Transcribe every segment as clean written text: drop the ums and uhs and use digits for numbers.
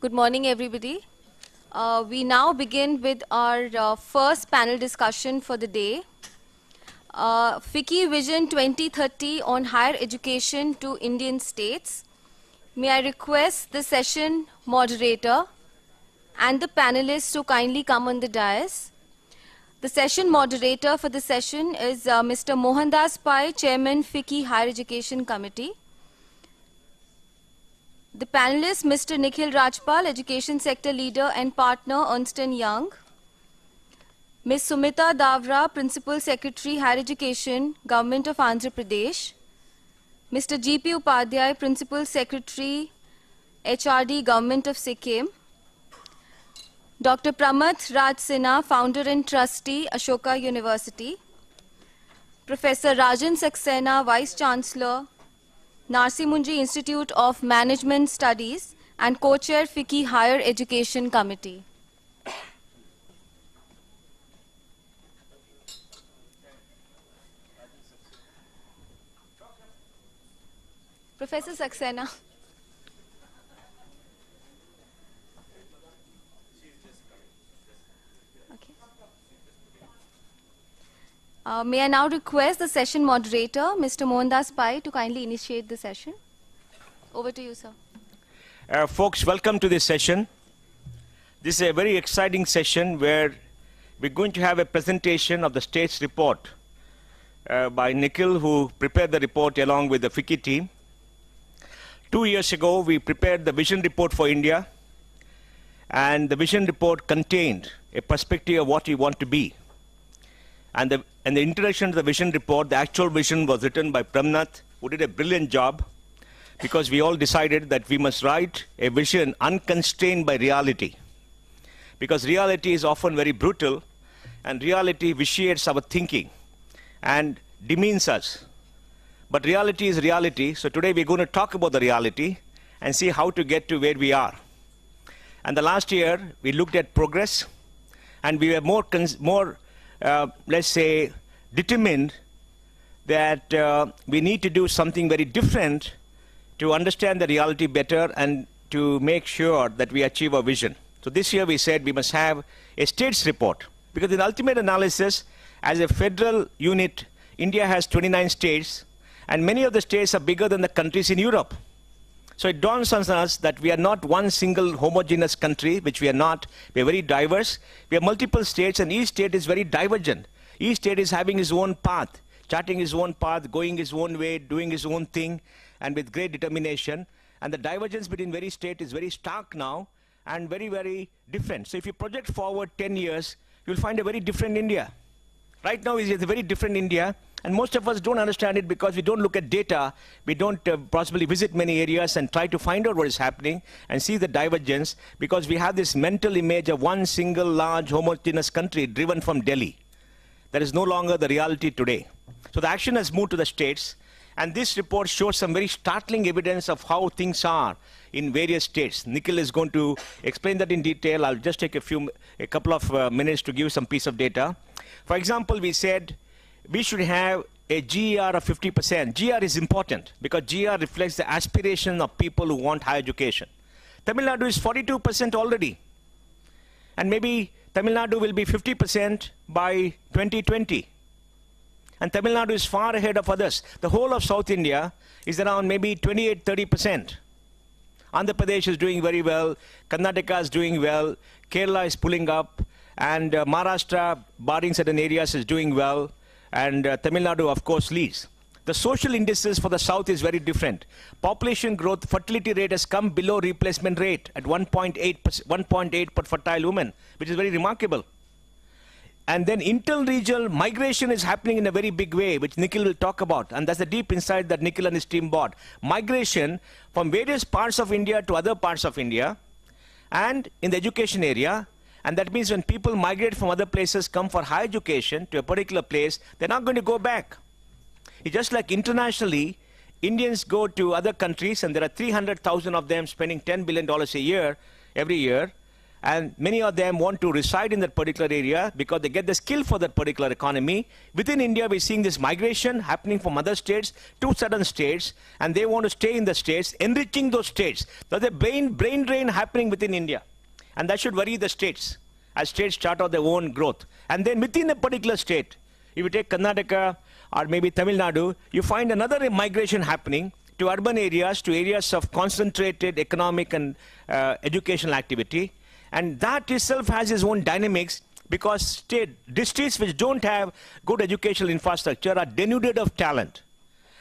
Good morning, everybody. We now begin with our first panel discussion for the day. FICCI Vision 2030 on Higher Education to Indian States. May I request the session moderator and the panelists to kindly come on the dais. The session moderator for the session is Mr. Mohandas Pai, Chairman, FICCI Higher Education Committee. The panelist, Mr. Nikhil Rajpal, Education Sector Leader and Partner, Ernst & Young. Ms. Sumita Davra, Principal Secretary, Higher Education, Government of Andhra Pradesh. Mr. G.P. Upadhyay, Principal Secretary, HRD, Government of Sikkim. Dr. Pramath Raj Sinha, Founder and Trustee, Ashoka University. Professor Rajan Saxena, Vice Chancellor, Narsi Munji Institute of Management Studies and Co-Chair FICCI Higher Education Committee. Professor Saxena. Okay. May I now request the session moderator, Mr. Mohandas Pai, to kindly initiate the session. Over to you, sir. Folks, welcome to this session. This is a very exciting session where we're going to have a presentation of the state's report by Nikhil, who prepared the report along with the FICCI team. 2 years ago, we prepared the vision report for India, and the vision report contained a perspective of what we want to be. And the introduction to the vision report, the actual vision was written by Pramath, who did a brilliant job, because we all decided that we must write a vision unconstrained by reality. Because reality is often very brutal, and reality vitiates our thinking and demeans us. But reality is reality, so today we're going to talk about the reality and see how to get to where we are. And the last year, we looked at progress, and we were more let's say, determined that we need to do something very different to understand the reality better and to make sure that we achieve our vision. So this year we said we must have a state's report, because in ultimate analysis, as a federal unit, India has 29 states, and many of the states are bigger than the countries in Europe. So it dawns on us that we are not one single homogeneous country, which we are not. We are very diverse. We have multiple states, and each state is very divergent. Each state is having its own path, charting his own path, going his own way, doing his own thing, and with great determination. And the divergence between very state is very stark now and very, very different. So if you project forward 10 years, you'll find a very different India. Right now, it's a very different India. And most of us don't understand it because we don't look at data. We don't possibly visit many areas and try to find out what is happening and see the divergence, because we have this mental image of one single large homogeneous country driven from Delhi. That is no longer the reality today. So the action has moved to the states, and this report shows some very startling evidence of how things are in various states. Nikhil is going to explain that in detail. I'll just take a couple of minutes to give some piece of data. For example, we said we should have a GER of 50%. GER is important because GER reflects the aspiration of people who want higher education. Tamil Nadu is 42% already. And maybe Tamil Nadu will be 50% by 2020. And Tamil Nadu is far ahead of others. The whole of South India is around maybe 28-30%. Andhra Pradesh is doing very well. Karnataka is doing well. Kerala is pulling up. And Maharashtra, barring certain areas, is doing well. And Tamil Nadu, of course, leads. The social indices for the South is very different. Population growth, fertility rate has come below replacement rate at 1.8 per fertile woman, which is very remarkable. And then inter-regional migration is happening in a very big way, which Nikhil will talk about. And that's the deep insight that Nikhil and his team brought. Migration from various parts of India to other parts of India, and in the education area. And that means when people migrate from other places, come for higher education to a particular place, they're not going to go back. It's just like internationally, Indians go to other countries, and there are 300,000 of them spending $10 billion a year, every year. and many of them want to reside in that particular area because they get the skill for that particular economy. Within India, we're seeing this migration happening from other states to certain states, and they want to stay in the states, enriching those states. There's a brain drain happening within India, and that should worry the states as states chart out their own growth. And then within a particular state, if you take Karnataka or maybe Tamil Nadu, you find another migration happening to urban areas, to areas of concentrated economic and educational activity. And that itself has its own dynamics because districts which don't have good educational infrastructure are denuded of talent.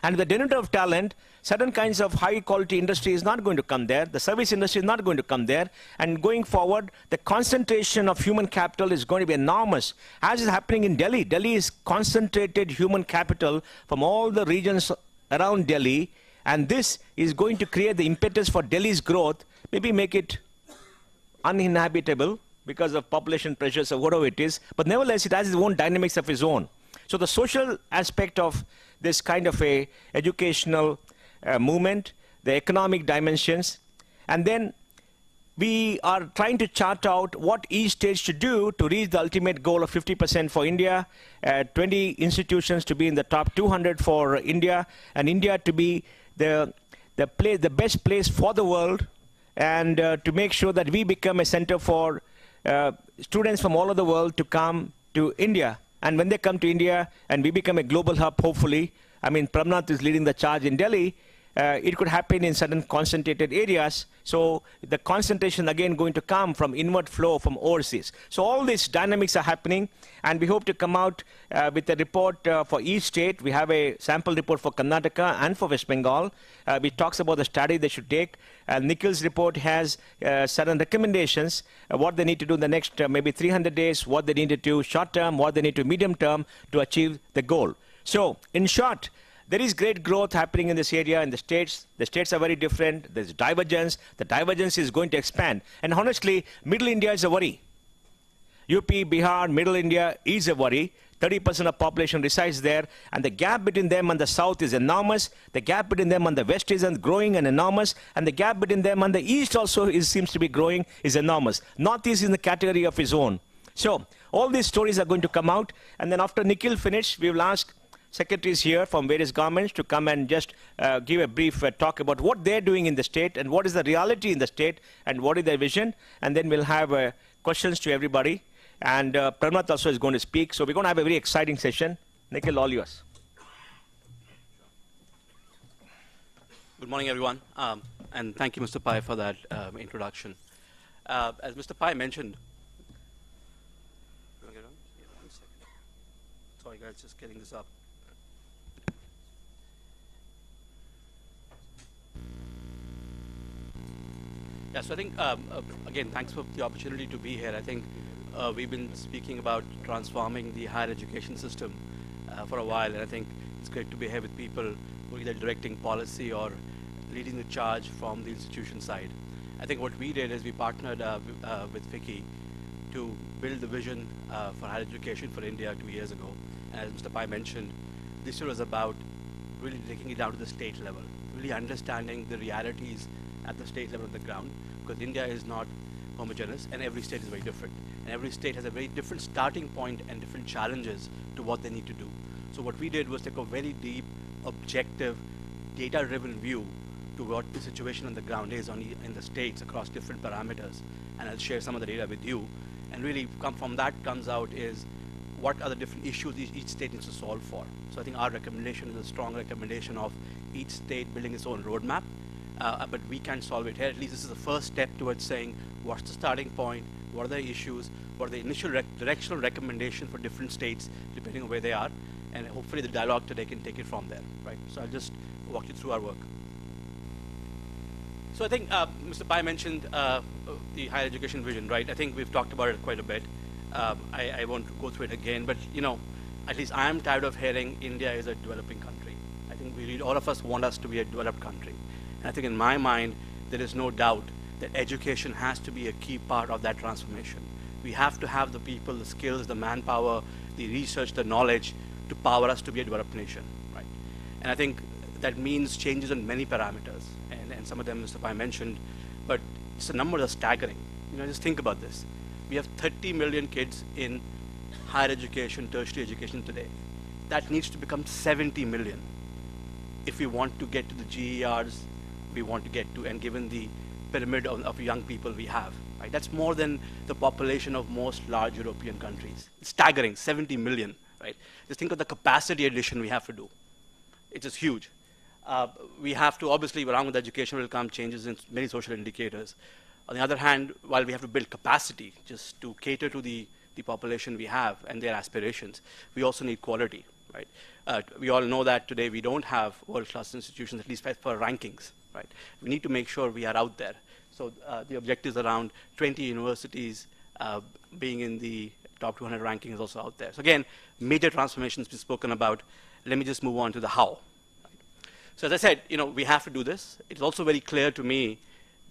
And with the denuded of talent, certain kinds of high quality industry is not going to come there. The service industry is not going to come there. And going forward, the concentration of human capital is going to be enormous. As is happening in Delhi. Delhi is concentrated human capital from all the regions around Delhi. And this is going to create the impetus for Delhi's growth, maybe make it uninhabitable because of population pressures or whatever it is. But nevertheless, it has its own dynamics of its own. So the social aspect of this kind of a educational movement, the economic dimensions, and then we are trying to chart out what each state should do to reach the ultimate goal of 50% for India, 20 institutions to be in the top 200 for India, and India to be the best place for the world, and to make sure that we become a center for students from all over the world to come to India. And when they come to India and we become a global hub, hopefully, I mean, Pramnath is leading the charge in Delhi. It could happen in certain concentrated areas. So the concentration again going to come from inward flow from overseas. So all these dynamics are happening, and we hope to come out with a report for each state. We have a sample report for Karnataka and for West Bengal, which talks about the strategy they should take. Nikhil's report has certain recommendations, what they need to do in the next maybe 300 days, what they need to do short term, what they need to medium term to achieve the goal. So in short, there is great growth happening in this area in the states. The states are very different. There's divergence. The divergence is going to expand. And honestly, Middle India is a worry. UP, Bihar, Middle India is a worry. 30% of population resides there. And the gap between them and the south is enormous. The gap between them and the west is growing and enormous. And the gap between them and the east also seems to be growing, is enormous. Northeast is in the category of its own. So all these stories are going to come out. And then after Nikhil finished, we will ask secretaries here from various governments to come and just give a brief talk about what they're doing in the state and what is the reality in the state and what is their vision. And then we'll have questions to everybody. And Pramnath also is going to speak. So we're going to have a very exciting session. Nikhil, all yours. Good morning, everyone. And thank you, Mr. Pai, for that introduction. As Mr. Pai mentioned, sorry guys, just getting this up. Yeah, so I think, again, thanks for the opportunity to be here. I think we've been speaking about transforming the higher education system for a while, and I think it's great to be here with people who are either directing policy or leading the charge from the institution side. I think what we did is we partnered with FICCI to build the vision for higher education for India 2 years ago. And as Mr. Pai mentioned, this year was about really taking it down to the state level, really understanding the realities at the state level on the ground, because India is not homogeneous and every state is very different. And every state has a very different starting point and different challenges to what they need to do. So what we did was take a very deep, objective, data-driven view to what the situation on the ground is in the states across different parameters. And I'll share some of the data with you. And really from that comes out is what are the different issues each state needs to solve for. So I think our recommendation is a strong recommendation of each state building its own roadmap. But we can solve it here. At least this is the first step towards saying what's the starting point, what are the issues, what are the initial directional recommendations for different states depending on where they are, and hopefully the dialogue today can take it from there, right? So I'll just walk you through our work. So I think Mr. Pai mentioned the higher education vision, right? I think we've talked about it quite a bit. I won't go through it again, but you know, at least I am tired of hearing India is a developing country. I think all of us want us to be a developed country. And I think in my mind, there is no doubt that education has to be a key part of that transformation. We have to have the people, the skills, the manpower, the research, the knowledge to power us to be a developed nation, right? And I think that means changes on many parameters, and some of them Mr. Pai mentioned, but the numbers are staggering. Just think about this. We have 30 million kids in higher education, tertiary education today. That needs to become 70 million if we want to get to the GERs we want to get to, and given the pyramid of young people we have. Right? That's more than the population of most large European countries. It's staggering, 70 million. Right? Just think of the capacity addition we have to do. It's just huge. We have to, obviously, along with education will come changes in many social indicators. On the other hand, while we have to build capacity just to cater to the population we have and their aspirations, we also need quality. Right? We all know that today we don't have world-class institutions, at least for rankings. Right? We need to make sure we are out there. So the objectives around 20 universities being in the top 200 ranking is also out there. So again, major transformations we've spoken about. Let me just move on to the how. So as I said, we have to do this. It's also very clear to me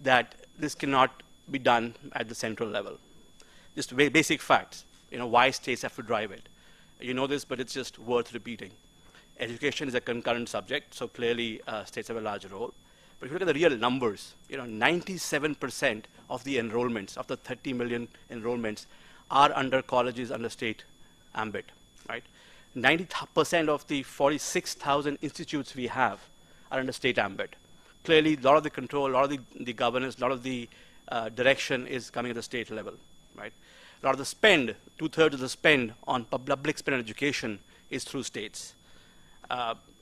that this cannot be done at the central level. Just very basic facts, why states have to drive it. You know this, but it's just worth repeating. Education is a concurrent subject, so clearly states have a large role. But if you look at the real numbers, 97% of the enrollments, of the 30 million enrollments, are under colleges under state ambit, right? 90% of the 46,000 institutes we have are under state ambit. Clearly, a lot of the control, a lot of the governance, a lot of the direction is coming at the state level, right? A lot of the spend, 2/3 of the spend on public spend on education is through states.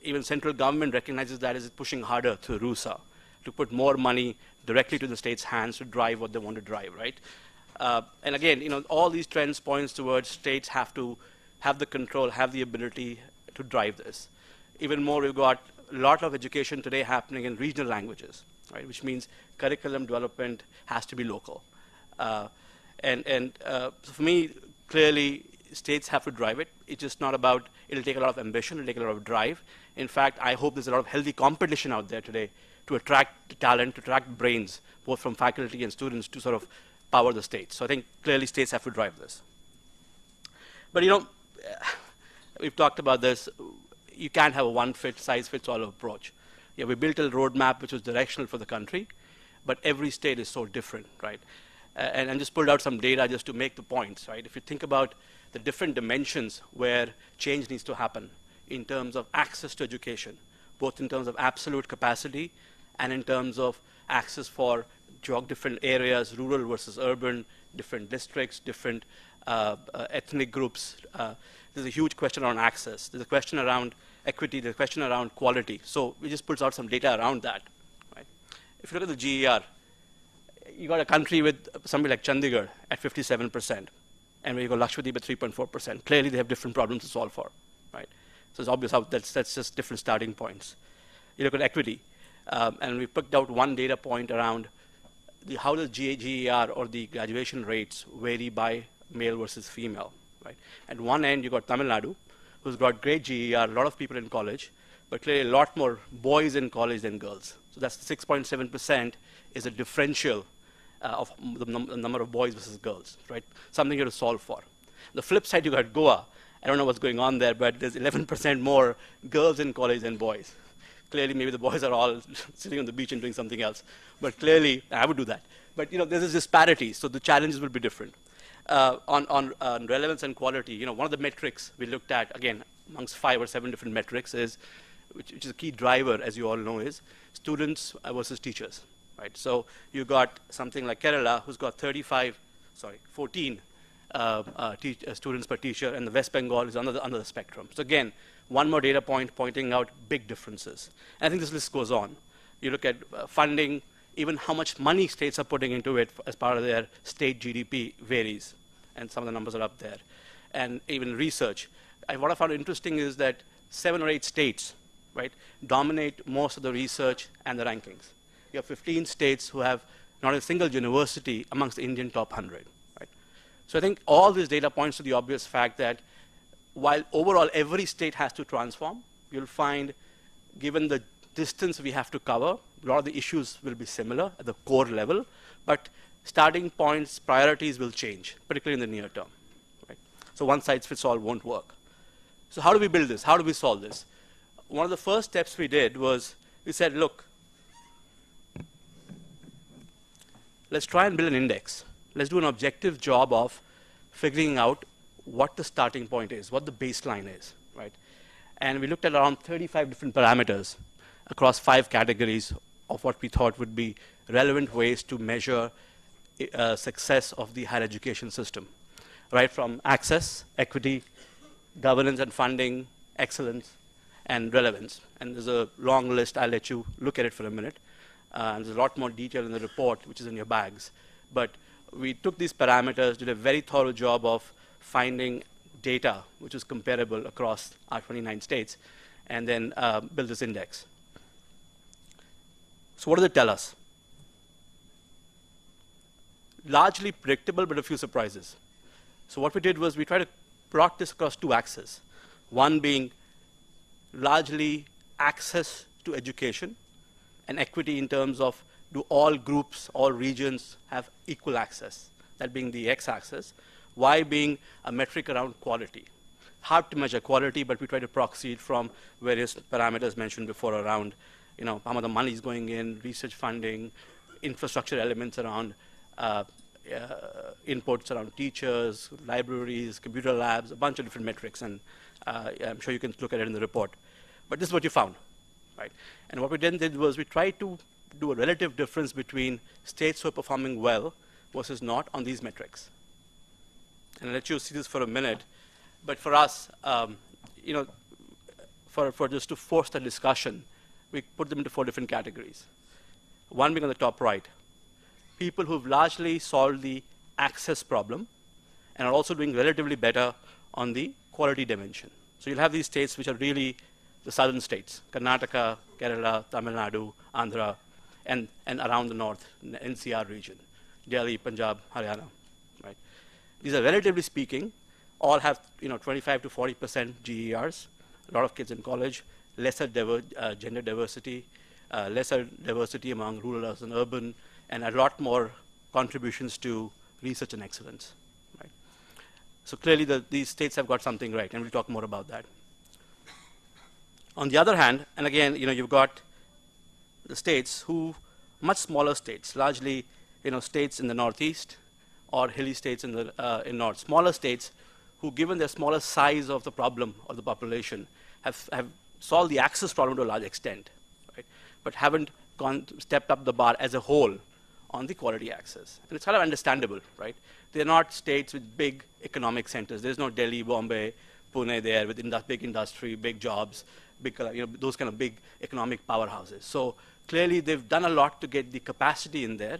Even central government recognizes that is pushing harder through RUSA to put more money directly to the state's hands to drive what they want to drive, right? And again, all these trends points towards states have to have the control, have the ability to drive this. Even more, we've got a lot of education today happening in regional languages, right? Which means curriculum development has to be local. So for me, clearly, states have to drive it. It's just not about, it'll take a lot of ambition, it'll take a lot of drive. In fact, I hope there's a lot of healthy competition out there today to attract talent, to attract brains, both from faculty and students to sort of power the states. So I think clearly states have to drive this. But we've talked about this. You can't have a one-size-fits-all approach. Yeah, we built a roadmap which was directional for the country, but every state is so different, right? And I just pulled out some data just to make the points, right? If you think about the different dimensions where change needs to happen in terms of access to education, both in terms of absolute capacity and in terms of access for different areas, rural versus urban, different districts, different ethnic groups. There's a huge question around access. There's a question around equity. There's a question around quality. So we just put out some data around that. Right? If you look at the GER, you got a country with something like Chandigarh at 57%, and where you go Lakshadweep at 3.4%. Clearly, they have different problems to solve for, right? So it's obvious how that's just different starting points. You look at equity, and we picked out one data point around how does GER or the graduation rates vary by male versus female, right? At one end, you got Tamil Nadu, who's got great GER, a lot of people in college, but clearly a lot more boys in college than girls. So that's 6.7% is a differential of the number of boys versus girls, right? Something you have to solve for. The flip side, you got Goa. I don't know what's going on there, but there's 11% more girls in college than boys. Clearly, maybe the boys are all sitting on the beach and doing something else. But clearly, I would do that. But there's this disparity, so the challenges will be different. On relevance and quality, one of the metrics we looked at, again, amongst 5 or 7 different metrics, which is a key driver, as you all know, is students versus teachers. Right? So you got something like Kerala, who's got 14 students per teacher, and the West Bengal is under the spectrum. So again, one more data point pointing out big differences. And I think this list goes on. You look at funding, even how much money states are putting into it as part of their state GDP varies, and some of the numbers are up there. And even research. What I found interesting is that 7 or 8 states, right, dominate most of the research and the rankings. You have 15 states who have not a single university amongst the Indian top 100. Right? So I think all these data points to the obvious fact that while overall every state has to transform, you'll find, given the distance we have to cover, a lot of the issues will be similar at the core level, but starting points, priorities will change, particularly in the near term. Right? So one size fits all won't work. So how do we build this? How do we solve this? One of the first steps we did was we said, look, let's try and build an index. let's do an objective job of figuring out what the starting point is, what the baseline is, right? And we looked at around 35 different parameters across 5 categories of what we thought would be relevant ways to measure success of the higher education system, right? From access, equity, governance and funding, excellence, and relevance. And there's a long list. I'll let you look at it for a minute. And there's a lot more detail in the report, which is in your bags. But we took these parameters, did a very thorough job of finding data which is comparable across our 29 states, and then build this index. So what does it tell us? Largely predictable, but a few surprises. So what we did was we tried to plot this across 2 axes. One being largely access to education and equity in terms of do all groups, all regions have equal access, that being the x-axis. Y being a metric around quality. Hard to measure quality, but we try to proxy it from various parameters mentioned before around, how much the money is going in, research funding, infrastructure elements around inputs around teachers, libraries, computer labs, a bunch of different metrics, and I'm sure you can look at it in the report. But this is what you found, right? And what we then did was we tried to do a relative difference between states who are performing well versus not on these metrics. And I'll let you see this for a minute. But for us, for just to force the discussion, we put them into 4 different categories. One being on the top right, people who've largely solved the access problem and are also doing relatively better on the quality dimension. So you'll have these states which are really the southern states, Karnataka, Kerala, Tamil Nadu, Andhra, and around the north, NCR region, Delhi, Punjab, Haryana, right? These are relatively speaking, all have 25 to 40% GERs, a lot of kids in college, lesser gender diversity, lesser diversity among rural and urban, and a lot more contributions to research and excellence, right? So clearly these states have got something right, and we'll talk more about that. On the other hand, and again, you've got the states who, much smaller states, largely states in the northeast or hilly states in the north, smaller states who, given their smaller size of the problem or the population, have solved the access problem to a large extent, right? But haven't stepped up the bar as a whole on the quality access. And it's kind of understandable, right? They're not states with big economic centers. There's no Delhi, Bombay, Pune there with big industry, big jobs, big, those kind of big economic powerhouses. So clearly they've done a lot to get the capacity in there,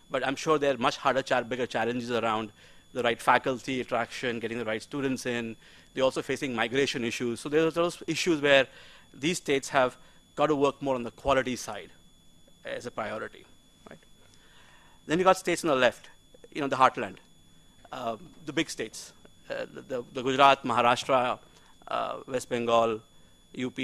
but I'm sure there are much harder, bigger challenges around the right faculty attraction, getting the right students in. They're also facing migration issues. So there's those issues where these states have got to work more on the quality side as a priority, right? Then you got states on the left, the heartland, the big states, the Gujarat, Maharashtra, West Bengal, UP.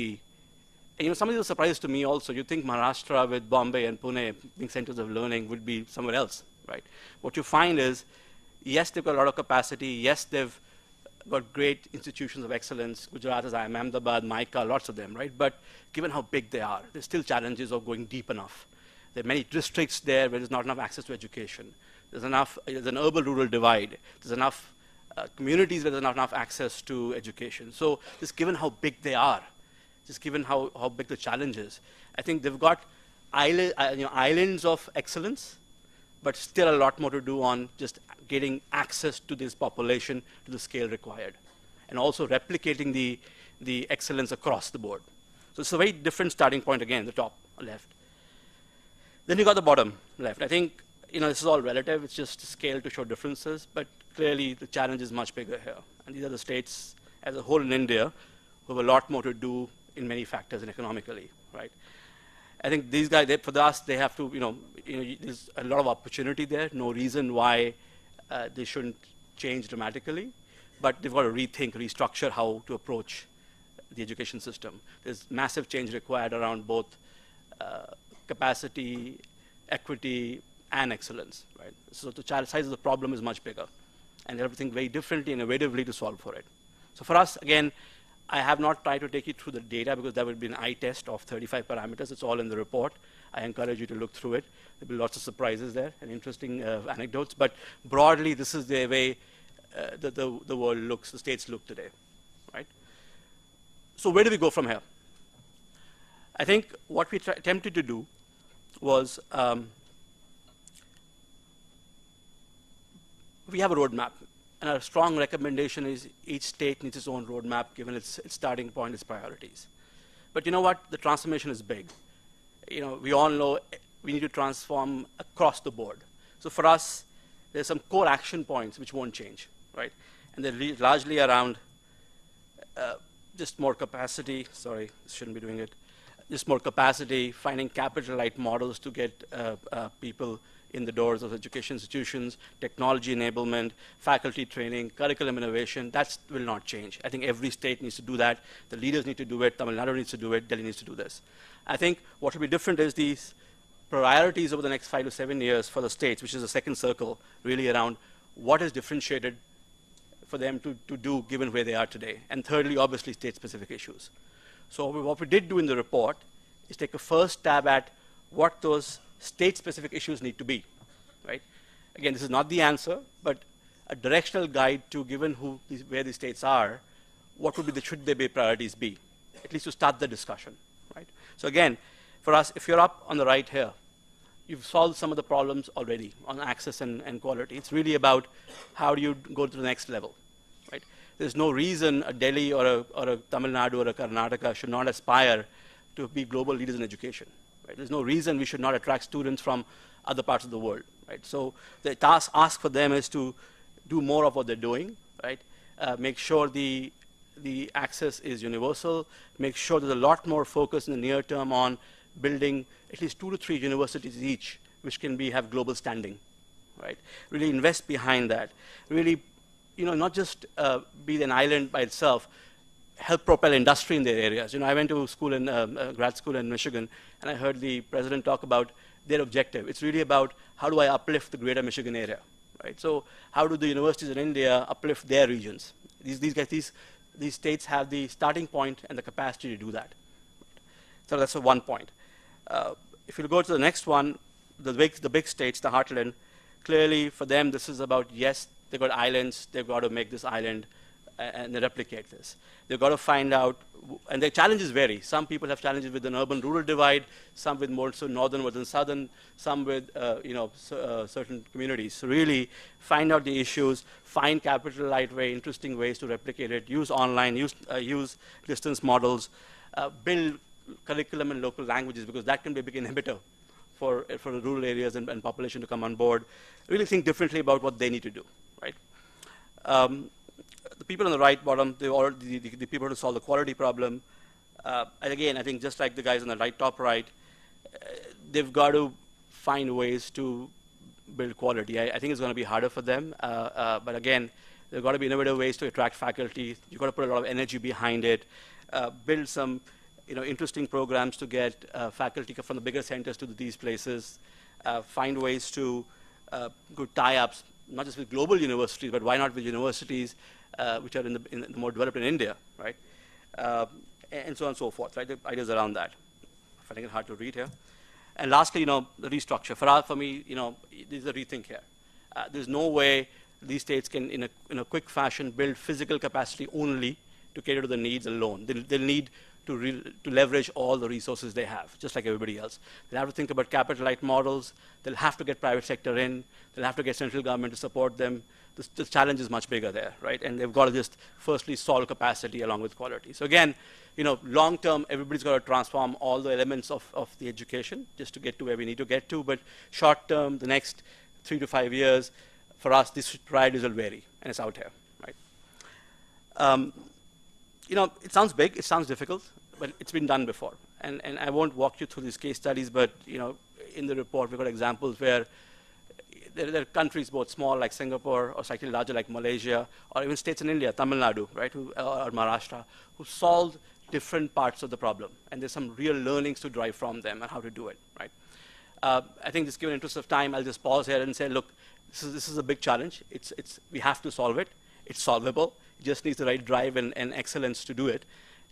And some of these are surprises to me also. You think Maharashtra with Bombay and Pune being centers of learning would be somewhere else, right? What you find is, yes, they've got a lot of capacity. Yes, they've got great institutions of excellence. Gujarat is IIM Ahmedabad, MICA, lots of them, right? But given how big they are, there's still challenges of going deep enough. There are many districts there where there's not enough access to education. There's an urban-rural divide. There's enough communities where there's not enough access to education. So just given how big they are, just given how big the challenge is, I think they've got islands of excellence, but still a lot more to do on just getting access to this population to the scale required, and also replicating the excellence across the board. So it's a very different starting point again, the top left. Then you got the bottom left. I think this is all relative. It's just scale to show differences, but clearly the challenge is much bigger here. And these are the states as a whole in India who have a lot more to do in many factors and economically, right? I think these guys, for us, they have to, there's a lot of opportunity there. No reason why they shouldn't change dramatically, but they've got to rethink, restructure how to approach the education system. There's massive change required around both capacity, equity, and excellence, right? So the size of the problem is much bigger, and they have to think very differently and innovatively to solve for it. So for us, again, I have not tried to take you through the data because that would be an eye test of 35 parameters. It's all in the report. I encourage you to look through it. There'll be lots of surprises there and interesting anecdotes. But broadly, this is the way the world looks, the states look today, right? So where do we go from here? I think what we attempted to do was we have a roadmap. And our strong recommendation is each state needs its own roadmap given its starting point, its priorities. But you know what? The transformation is big. You know, we all know we need to transform across the board. So for us, there's some core action points which won't change, right? And they're largely around just more capacity. Sorry, shouldn't be doing it. Just more capacity, finding capital-light models to get people in the doors of education institutions, technology enablement, faculty training, curriculum innovation. That will not change. I think every state needs to do that. The leaders need to do it. Tamil Nadu needs to do it. Delhi needs to do this. I think what will be different is these priorities over the next 5 to 7 years for the states, which is the second circle, really around what is differentiated for them to do given where they are today. And thirdly, obviously, state-specific issues. So what we did do in the report is take a first stab at what those state-specific issues need to be, right? Again, this is not the answer, but a directional guide to, given where the states are, what would be should their priorities be, at least to start the discussion, right? So again, for us, if you're up on the right here, you've solved some of the problems already on access and quality. It's really about how do you go to the next level, right? There's no reason a Delhi or a Tamil Nadu or a Karnataka should not aspire to be global leaders in education. Right? There's no reason we should not attract students from other parts of the world. Right? So the ask for them is to do more of what they're doing. Right? Make sure the access is universal. Make sure there's a lot more focus in the near term on building at least 2 to 3 universities each, which can have global standing. Right? Really invest behind that. Really, not just be an island by itself. Help propel industry in their areas. I went to school in grad school in Michigan, and I heard the president talk about their objective. It's really about how do I uplift the greater Michigan area, right? So how do the universities in India uplift their regions? These states have the starting point and the capacity to do that. So that's one point. If you go to the next one, the big states, the heartland, clearly for them this is about, yes, they've got islands, they've got to make this island and they replicate this. They've got to find out, and their challenges vary. Some people have challenges with an urban-rural divide, some with more so northern versus southern, some with certain communities. So really find out the issues, find capital-light way, interesting ways to replicate it, use online, use distance models, build curriculum in local languages, because that can be a big inhibitor for rural areas and population to come on board. Really think differently about what they need to do, right? The people on the right bottom, the people who solve the quality problem. And again, I think just like the guys on the right top right, they've got to find ways to build quality. I think it's going to be harder for them. But again, there've got to be innovative ways to attract faculty. You've got to put a lot of energy behind it. Build some interesting programs to get faculty from the bigger centers to these places. Find ways to go tie-ups, not just with global universities, but why not with universities which are in the more developed in India, right? And so on and so forth, right? The ideas around that. I'm finding it hard to read here. And lastly, the restructure. For me, there's a rethink here. There's no way these states can, in a quick fashion, build physical capacity only to cater to the needs alone. They'll need to leverage all the resources they have, just like everybody else. They'll have to think about capital-light models. They'll have to get private sector in. They'll have to get central government to support them. The challenge is much bigger there, right? And they've got to just firstly solve capacity along with quality. So again, long term, everybody's got to transform all the elements of the education just to get to where we need to get to. But short term, the next 3 to 5 years, for us, these priorities will vary, and it's out here, right? It sounds big, it sounds difficult, but it's been done before. And I won't walk you through these case studies, but in the report, we've got examples where there are countries both small like Singapore or slightly larger like Malaysia, or even states in India, Tamil Nadu, right, or Maharashtra, who solved different parts of the problem. And there's some real learnings to drive from them and how to do it, right? I think just given interest of time, I'll just pause here and say, look, this is a big challenge. We have to solve it. It's solvable. It just needs the right drive and excellence to do it.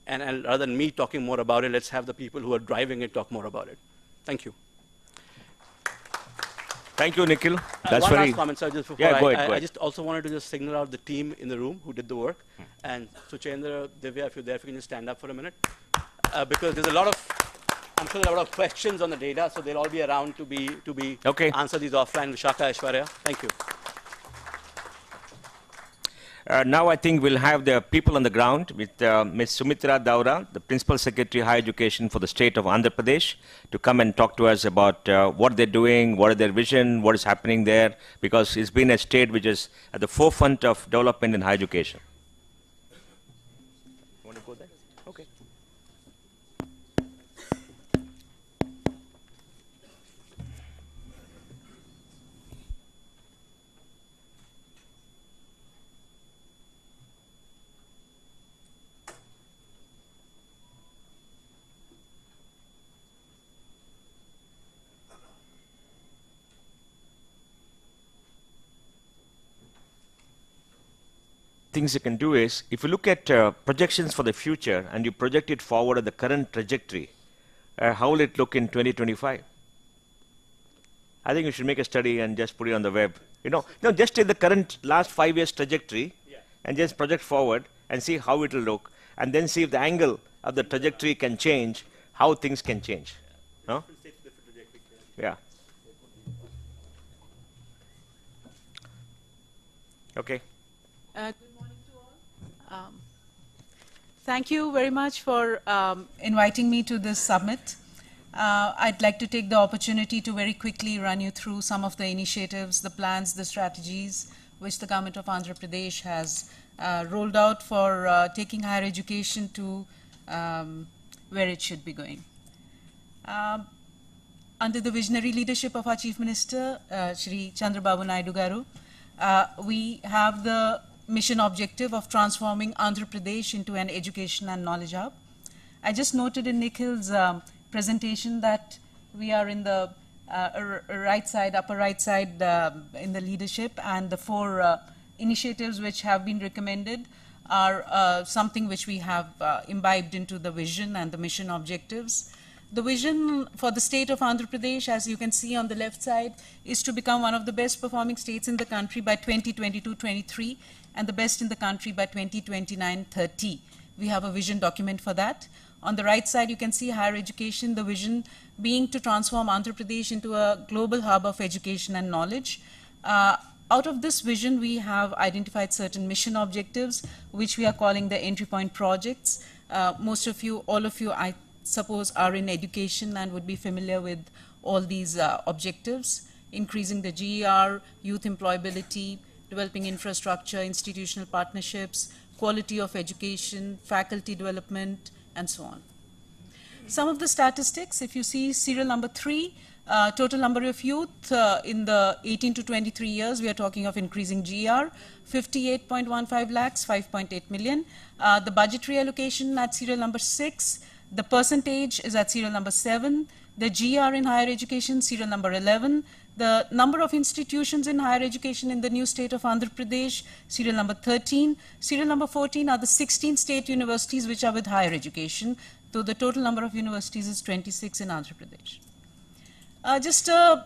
And rather than me talking more about it, let's have the people who are driving it talk more about it. Thank you. Thank you, Nikhil. That's one very... last comment, sir, just before Yeah, go ahead, go I ahead. just also wanted to just signal out the team in the room who did the work. And Suchendra, Divya, if you're there, if you can just stand up for a minute. Because there's a lot of, I'm sure there are a lot of questions on the data, so they'll all be around to be okay. answer these offline. Vishaka, Aishwarya, thank you. Now I think we'll have the people on the ground with Ms. Sumitra Daura, the Principal Secretary Higher Education for the state of Andhra Pradesh, to come and talk to us about what they're doing, what is their vision, what is happening there, because it's been a state which is at the forefront of development in higher education. You want to go there? Okay. Things you can do is, if you look at projections for the future and you project it forward at the current trajectory, how will it look in 2025? I think you should make a study and just put it on the web. No, just take the current last 5 years trajectory and just project forward and see how it will look, and then see if the angle of the trajectory can change, how things can change. No? Yeah. Okay. Thank you very much for inviting me to this summit. I'd like to take the opportunity to very quickly run you through some of the initiatives, the plans, the strategies which the government of Andhra Pradesh has rolled out for taking higher education to where it should be going. Under the visionary leadership of our Chief Minister, Shri Chandrababu Naidu Garu, we have the mission objective of transforming Andhra Pradesh into an education and knowledge hub. I just noted in Nikhil's presentation that we are in the right side, upper right side in the leadership, and the 4 initiatives which have been recommended are something which we have imbibed into the vision and the mission objectives. The vision for the state of Andhra Pradesh, as you can see on the left side, is to become one of the best performing states in the country by 2022-23 and the best in the country by 2029-30. We have a vision document for that. On the right side, you can see higher education, the vision being to transform Andhra Pradesh into a global hub of education and knowledge. Out of this vision, we have identified certain mission objectives, which we are calling the entry point projects. Most of you, all of you, I suppose, are in education and would be familiar with all these objectives: increasing the GER, youth employability, developing infrastructure, institutional partnerships, quality of education, faculty development, and so on. Some of the statistics, if you see serial number 3, total number of youth in the 18 to 23 years, we are talking of increasing GER, 58.15 lakhs, 5.8 million. The budgetary allocation at serial number 6, the percentage is at serial number 7, the GR in higher education, serial number 11, the number of institutions in higher education in the new state of Andhra Pradesh, serial number 13, serial number 14 are the 16 state universities which are with higher education, though the total number of universities is 26 in Andhra Pradesh. Just an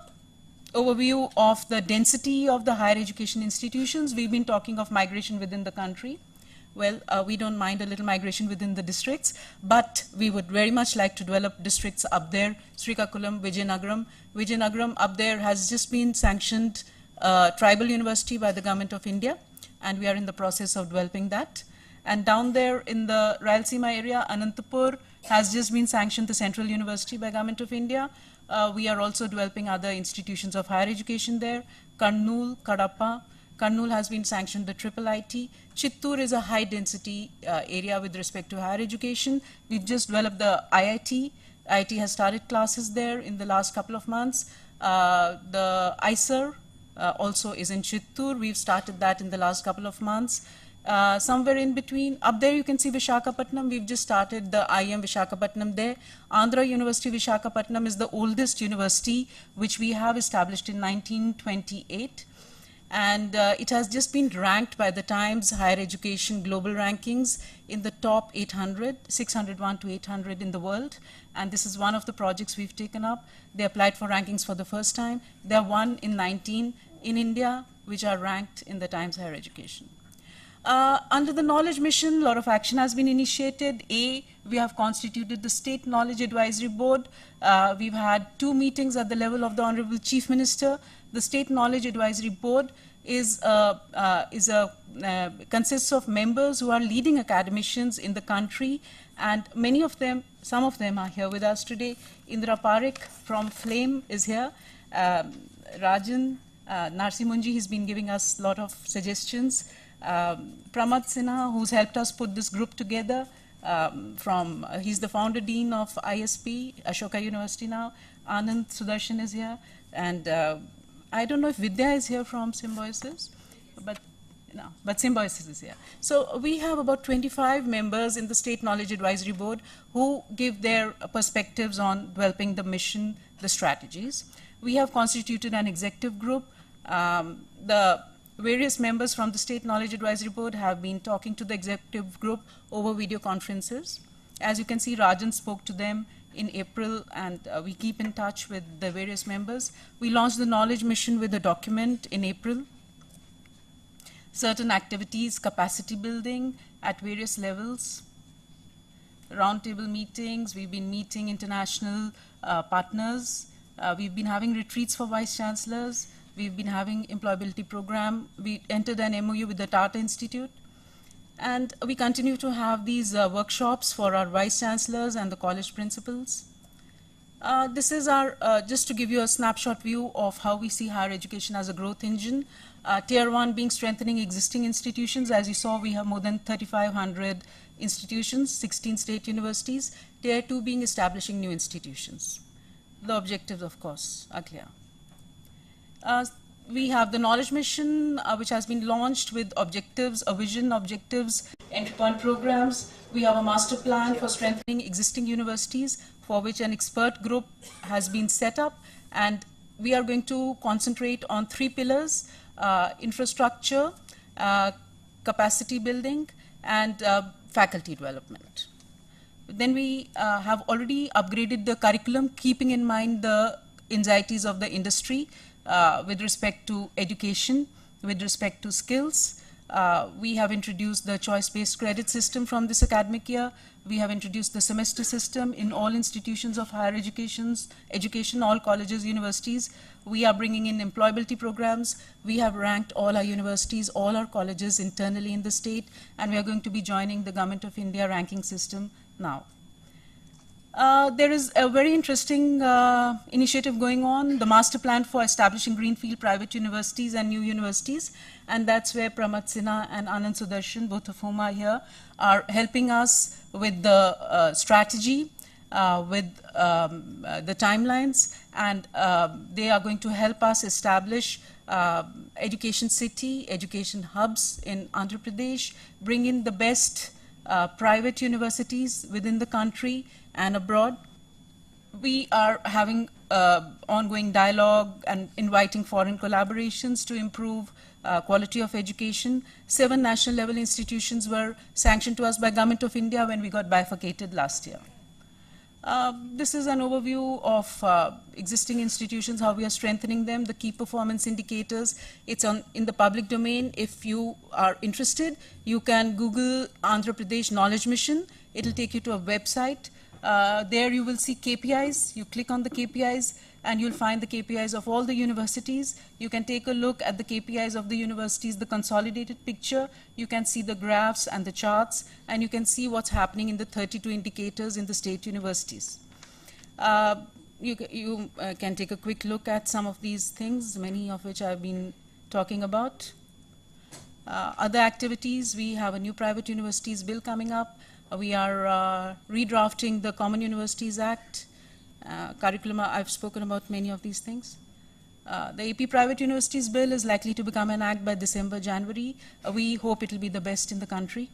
overview of the density of the higher education institutions. We've been talking of migration within the country. Well, we don't mind a little migration within the districts, but we would very much like to develop districts up there. Srikakulam, Vijayanagaram. Vijayanagaram up there has just been sanctioned tribal university by the government of India, and we are in the process of developing that. And down there in the Rayalaseema area, Anantapur has just been sanctioned the Central University by government of India. We are also developing other institutions of higher education there. Kurnool, Kadapa. Kurnool has been sanctioned the triple IT. Chittoor is a high density area with respect to higher education. We've just developed the IIT. IIT has started classes there in the last couple of months. The ISER also is in Chittoor. We've started that in the last couple of months. Somewhere in between, up there you can see Vishakhapatnam. We've just started the IM Vishakhapatnam there. Andhra University Vishakhapatnam is the oldest university which we have established in 1928. and it has just been ranked by the Times Higher Education Global Rankings in the top 800, 601 to 800 in the world, and this is one of the projects we've taken up. They applied for rankings for the first time. There are 1 in 19 in India, which are ranked in the Times Higher Education. Under the Knowledge Mission, a lot of action has been initiated. We have constituted the State Knowledge Advisory Board. We've had 2 meetings at the level of the Honorable Chief Minister. The State Knowledge Advisory Board consists of members who are leading academicians in the country, and many of them, some of them are here with us today. Indra Parekh from FLAME is here. Rajan Narsimunji, he's been giving us a lot of suggestions. Pramad Sinha, who's helped us put this group together, he's the founder dean of ISP, Ashoka University now. Anand Sudarshan is here, and I don't know if Vidya is here from Symbiosis, but no, but Symbiosis is here. So we have about 25 members in the State Knowledge Advisory Board who give their perspectives on developing the mission, the strategies. We have constituted an executive group. The various members from the State Knowledge Advisory Board have been talking to the executive group over video conferences. As you can see, Rajan spoke to them in April, and we keep in touch with the various members. We launched the Knowledge Mission with a document in April. Certain activities, capacity building at various levels, roundtable meetings, we've been meeting international partners, we've been having retreats for vice chancellors, we've been having employability program, we entered an MOU with the Tata Institute, and we continue to have these workshops for our vice chancellors and the college principals. This is our, just to give you a snapshot view of how we see higher education as a growth engine. Tier 1 being strengthening existing institutions. As you saw, we have more than 3,500 institutions, 16 state universities. Tier 2 being establishing new institutions. The objectives, of course, are clear. We have the Knowledge Mission, which has been launched with objectives, a vision, objectives, entry point programs. We have a master plan for strengthening existing universities, for which an expert group has been set up, and we are going to concentrate on 3 pillars: infrastructure, capacity building, and faculty development. Then we have already upgraded the curriculum, keeping in mind the anxieties of the industry with respect to education, with respect to skills. We have introduced the choice-based credit system from this academic year. We have introduced the semester system in all institutions of higher education, all colleges, universities. We are bringing in employability programs. We have ranked all our universities, all our colleges internally in the state, and we are going to be joining the Government of India ranking system now. There is a very interesting initiative going on, the master plan for establishing greenfield private universities and new universities, and that's where Pramad Sinha and Anand Sudarshan, both of whom are here, are helping us with the strategy, with the timelines, and they are going to help us establish education city, education hubs in Andhra Pradesh, bring in the best private universities within the country and abroad. We are having ongoing dialogue and inviting foreign collaborations to improve quality of education. 7 national level institutions were sanctioned to us by Government of India when we got bifurcated last year. This is an overview of existing institutions, how we are strengthening them, the key performance indicators. It's in the public domain. If you are interested, you can Google Andhra Pradesh Knowledge Mission. It'll take you to a website. There you will see KPIs. You click on the KPIs and you'll find the KPIs of all the universities. You can take a look at the KPIs of the universities, the consolidated picture. You can see the graphs and the charts, and you can see what's happening in the 32 indicators in the state universities. You can take a quick look at some of these things, many of which I've been talking about. Other activities, we have a new private universities bill coming up. We are redrafting the Common Universities Act. Curriculum, I've spoken about many of these things. The AP Private Universities Bill is likely to become an act by December, January. We hope it will be the best in the country.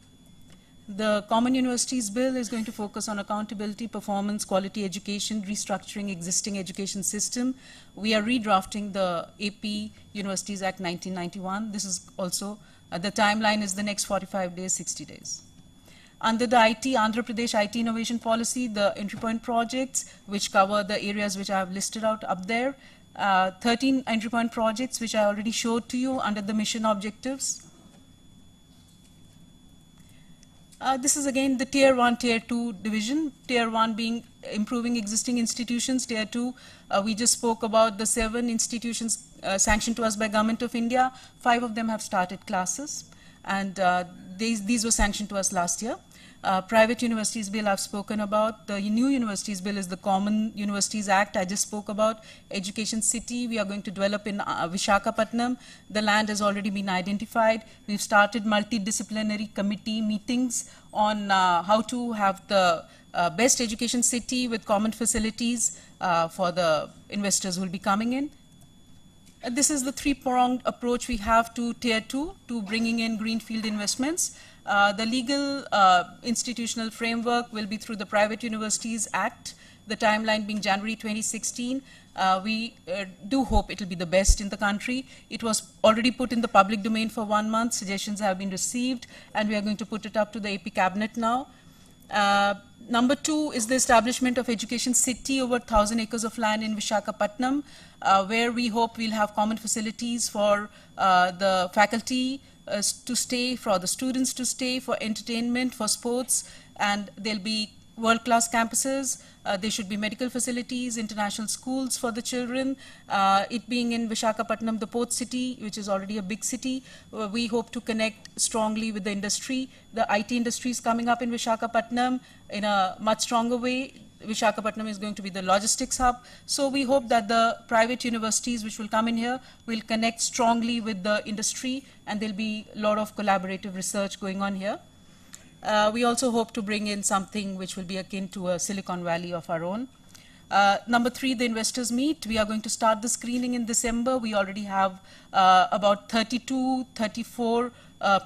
The Common Universities Bill is going to focus on accountability, performance, quality education, restructuring existing education system. We are redrafting the AP Universities Act 1991. This is also, the timeline is the next 45 days, 60 days. Under the Andhra Pradesh IT innovation policy, the entry point projects, which cover the areas which I have listed out up there, 13 entry point projects, which I already showed to you under the mission objectives. This is again the Tier 1, Tier 2 division. Tier 1 being improving existing institutions. Tier 2, we just spoke about the 7 institutions sanctioned to us by Government of India. 5 of them have started classes, and these were sanctioned to us last year. Private Universities Bill I've spoken about. The new Universities Bill is the Common Universities Act I just spoke about. Education City we are going to develop in Visakhapatnam. The land has already been identified. We've started multidisciplinary committee meetings on how to have the best education city with common facilities for the investors who will be coming in. This is the three-pronged approach we have to Tier 2 to bringing in greenfield investments. The legal institutional framework will be through the Private Universities Act, the timeline being January 2016. We do hope it will be the best in the country. It was already put in the public domain for 1 month. Suggestions have been received, and we are going to put it up to the AP Cabinet now. Number 2 is the establishment of Education City over 1,000 acres of land in Visakhapatnam, where we hope we'll have common facilities for the faculty to stay, for the students to stay, for entertainment, for sports, and there'll be world-class campuses. There should be medical facilities, international schools for the children. It being in Visakhapatnam, the port city, which is already a big city, we hope to connect strongly with the industry. The IT industry is coming up in Visakhapatnam in a much stronger way. Visakhapatnam is going to be the logistics hub. So we hope that the private universities which will come in here will connect strongly with the industry, and there'll be a lot of collaborative research going on here. We also hope to bring in something which will be akin to a Silicon Valley of our own. Number 3, the investors meet. We are going to start the screening in December. We already have about 32, 34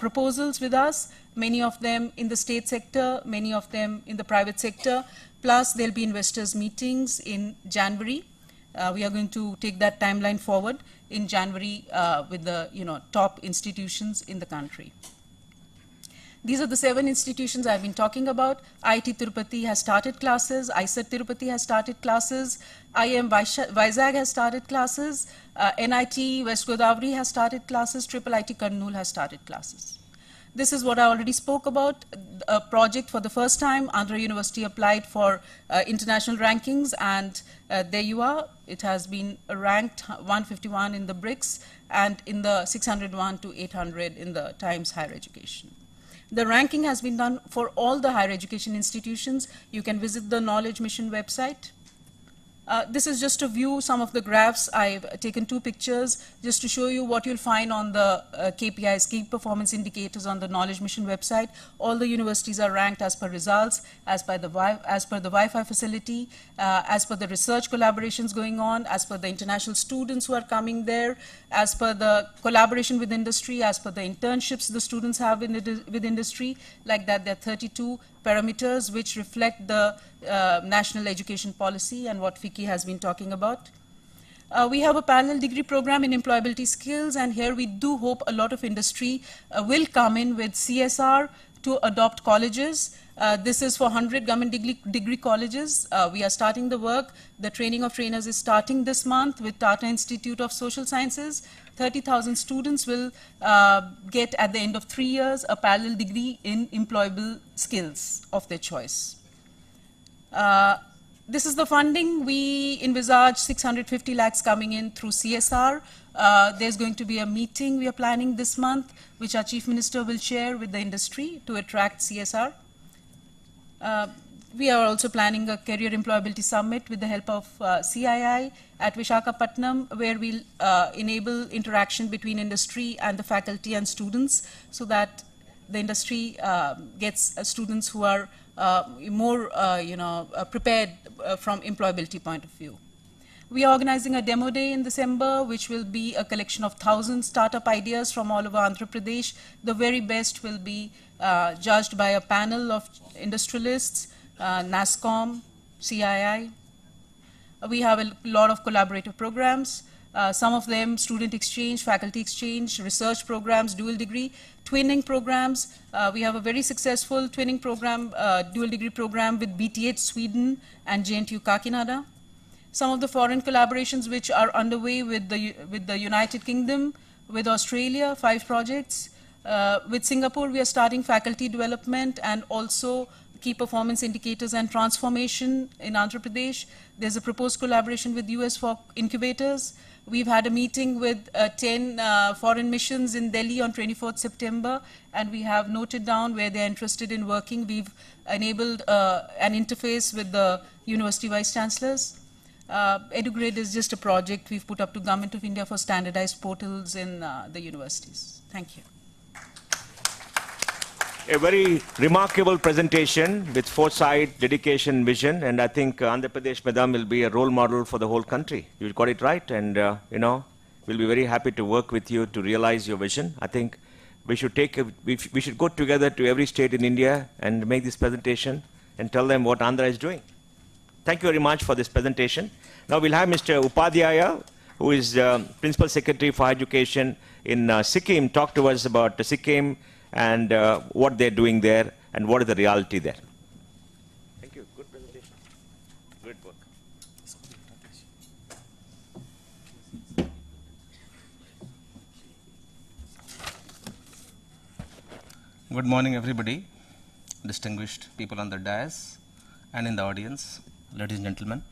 proposals with us, many of them in the state sector, many of them in the private sector. Plus, there'll be investors meetings in January. We are going to take that timeline forward in January with the top institutions in the country. These are the 7 institutions I've been talking about. IIT Tirupati has started classes. ISET Tirupati has started classes. IIM Vizag has started classes. NIT West Godavari has started classes. IIIT Kurnool has started classes. This is what I already spoke about, a project for the first time. Andhra University applied for international rankings, and there you are. It has been ranked 151 in the BRICS and in the 601 to 800 in the Times Higher Education. The ranking has been done for all the higher education institutions. You can visit the Knowledge Mission website. This is just to view some of the graphs. I've taken 2 pictures just to show you what you'll find on the KPIs, key performance indicators on the Knowledge Mission website. All the universities are ranked as per results, as per the Wi-Fi facility, as per the research collaborations going on, as per the international students who are coming there, as per the collaboration with industry, as per the internships the students have with industry. Like that, there are 32 parameters which reflect the national education policy and what FICCI has been talking about. We have a parallel degree program in employability skills, and here we do hope a lot of industry will come in with CSR to adopt colleges. This is for 100 government degree colleges. We are starting the work. The training of trainers is starting this month with Tata Institute of Social Sciences. 30,000 students will get, at the end of 3 years, a parallel degree in employable skills of their choice. This is the funding. We envisage 650 lakhs coming in through CSR. There's going to be a meeting we are planning this month, which our Chief Minister will share with the industry to attract CSR. We are also planning a career employability summit with the help of CII at Visakhapatnam, where we'll enable interaction between industry and the faculty and students, so that the industry gets students who are more prepared from employability point of view. We are organizing a demo day in December, which will be a collection of 1,000 startup ideas from all over Andhra Pradesh. The very best will be judged by a panel of industrialists, NASSCOM, CII. We have a lot of collaborative programs. Some of them student exchange, faculty exchange, research programs, dual degree, twinning programs. We have a very successful twinning program, dual degree program with BTH Sweden and JNTU Kakinada. Some of the foreign collaborations which are underway with the United Kingdom, with Australia, 5 projects. With Singapore, we are starting faculty development and also key performance indicators and transformation in Andhra Pradesh. There's a proposed collaboration with US for incubators. We've had a meeting with 10 foreign missions in Delhi on 24th September, and we have noted down where they're interested in working. We've enabled an interface with the university vice chancellors. EduGrid is just a project we've put up to Government of India for standardized portals in the universities. Thank you. A very remarkable presentation with foresight, dedication, vision, and I think Andhra Pradesh Madam will be a role model for the whole country. You got it right, and we'll be very happy to work with you to realize your vision. I think we should we should go together to every state in India and make this presentation and tell them what Andhra is doing. Thank you very much for this presentation. Now we'll have Mr. Upadhyaya, who is Principal Secretary for Education in Sikkim, talk to us about Sikkim and what they're doing there and what is the reality there. Thank you. Good presentation. Great work. Good morning, everybody, distinguished people on the dais and in the audience, ladies and gentlemen.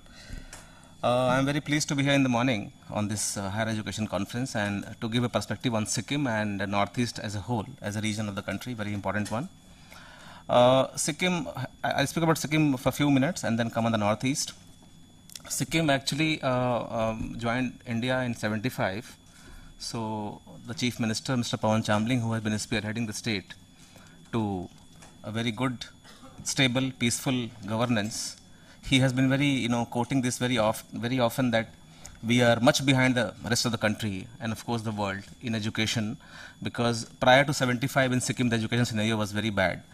I'm very pleased to be here in the morning on this higher education conference and to give a perspective on Sikkim and the Northeast as a whole, as a region of the country, very important one. Sikkim, I'll speak about Sikkim for a few minutes and then come on the Northeast. Sikkim actually joined India in '75. So the Chief Minister, Mr. Pawan Chamling, who has been spearheading the state to a very good, stable, peaceful governance, he has been very, quoting this very often that we are much behind the rest of the country and of course the world in education, because prior to '75 in Sikkim the education scenario was very bad.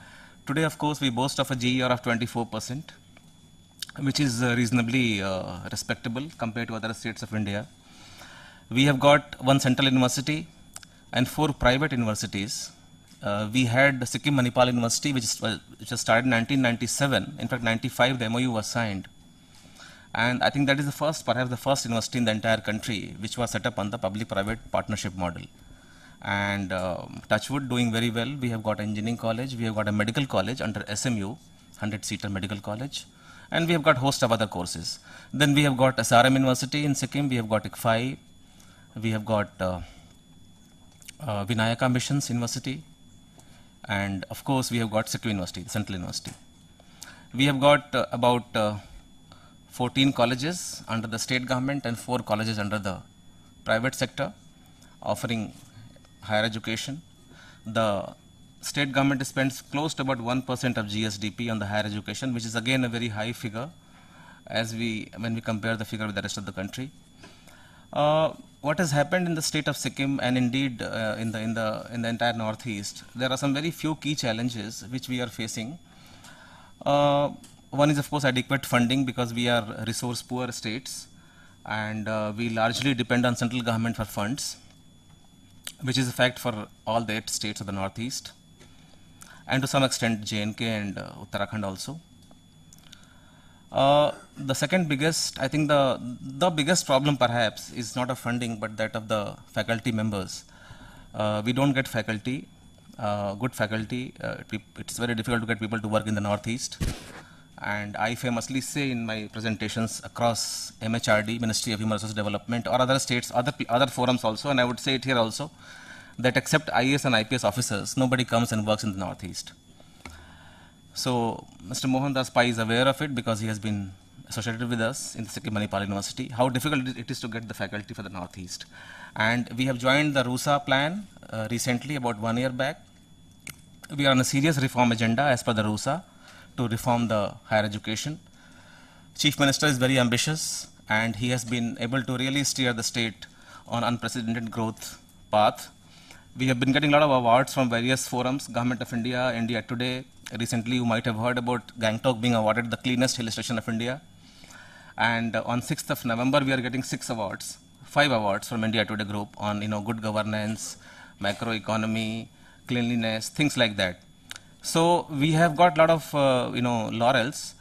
Today, of course, we boast of a GER of 24%, which is reasonably respectable compared to other states of India. We have got 1 central university and 4 private universities. We had Sikkim Manipal University, which was started in 1997. In fact, 95 the MOU was signed. And I think that is the first, perhaps the first university in the entire country which was set up on the public-private partnership model. And Touchwood doing very well. We have got an engineering college. We have got a medical college under SMU, 100-seater medical college. And we have got a host of other courses. Then we have got SRM University in Sikkim. We have got ICFI. We have got Vinayaka Missions University. And of course, we have got Sikkim University, Central University. We have got about 14 colleges under the state government and 4 colleges under the private sector offering higher education. The state government spends close to about 1% of GSDP on the higher education, which is again a very high figure when we compare the figure with the rest of the country. What has happened in the state of Sikkim and indeed in the entire Northeast, there are some very few key challenges which we are facing. One is of course adequate funding, because we are resource poor states and we largely depend on central government for funds, which is a fact for all the 8 states of the Northeast and to some extent J&K and Uttarakhand also. The second biggest, I think the biggest problem perhaps is not of funding but that of the faculty members. We don't get faculty, good faculty. It's very difficult to get people to work in the Northeast. And I famously say in my presentations across MHRD, Ministry of Human Resource Development, or other states, other forums also, and I would say it here also, that except IAS and IPS officers, nobody comes and works in the Northeast. So Mr. Mohan Das Pai is aware of it because he has been associated with us in the Sikkim Manipal University, how difficult it is to get the faculty for the Northeast. And we have joined the RUSA plan recently, about 1 year back. We are on a serious reform agenda as per the RUSA to reform the higher education. Chief Minister is very ambitious and he has been able to really steer the state on unprecedented growth path. We have been getting a lot of awards from various forums, Government of India, India Today. Recently, you might have heard about Gangtok being awarded the cleanest hill station of India. And on 6th of November, we are getting 5 awards from India Today Group on good governance, macroeconomy, cleanliness, things like that. So we have got a lot of laurels,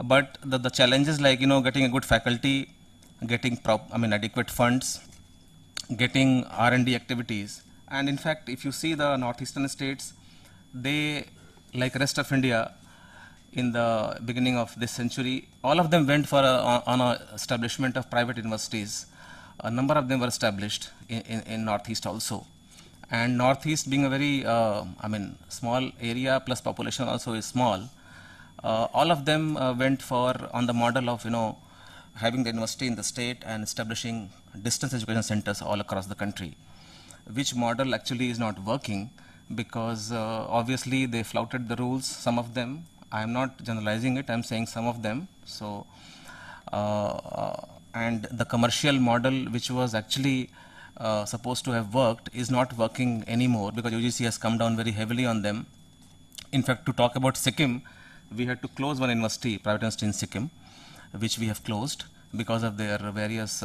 but the challenges like getting a good faculty, getting adequate funds, getting R&D activities, and in fact, if you see the northeastern states, they, like rest of India, in the beginning of this century, all of them went for on a establishment of private universities. A number of them were established in Northeast also. And Northeast being a very, small area plus population also is small, all of them went for on the model of, having the university in the state and establishing distance education centers all across the country, which model actually is not working because obviously they flouted the rules, some of them. I am not generalizing it, I am saying some of them. So, and the commercial model which was actually supposed to have worked is not working anymore because UGC has come down very heavily on them. In fact, to talk about Sikkim, we had to close one university, private university in Sikkim, which we have closed because of their various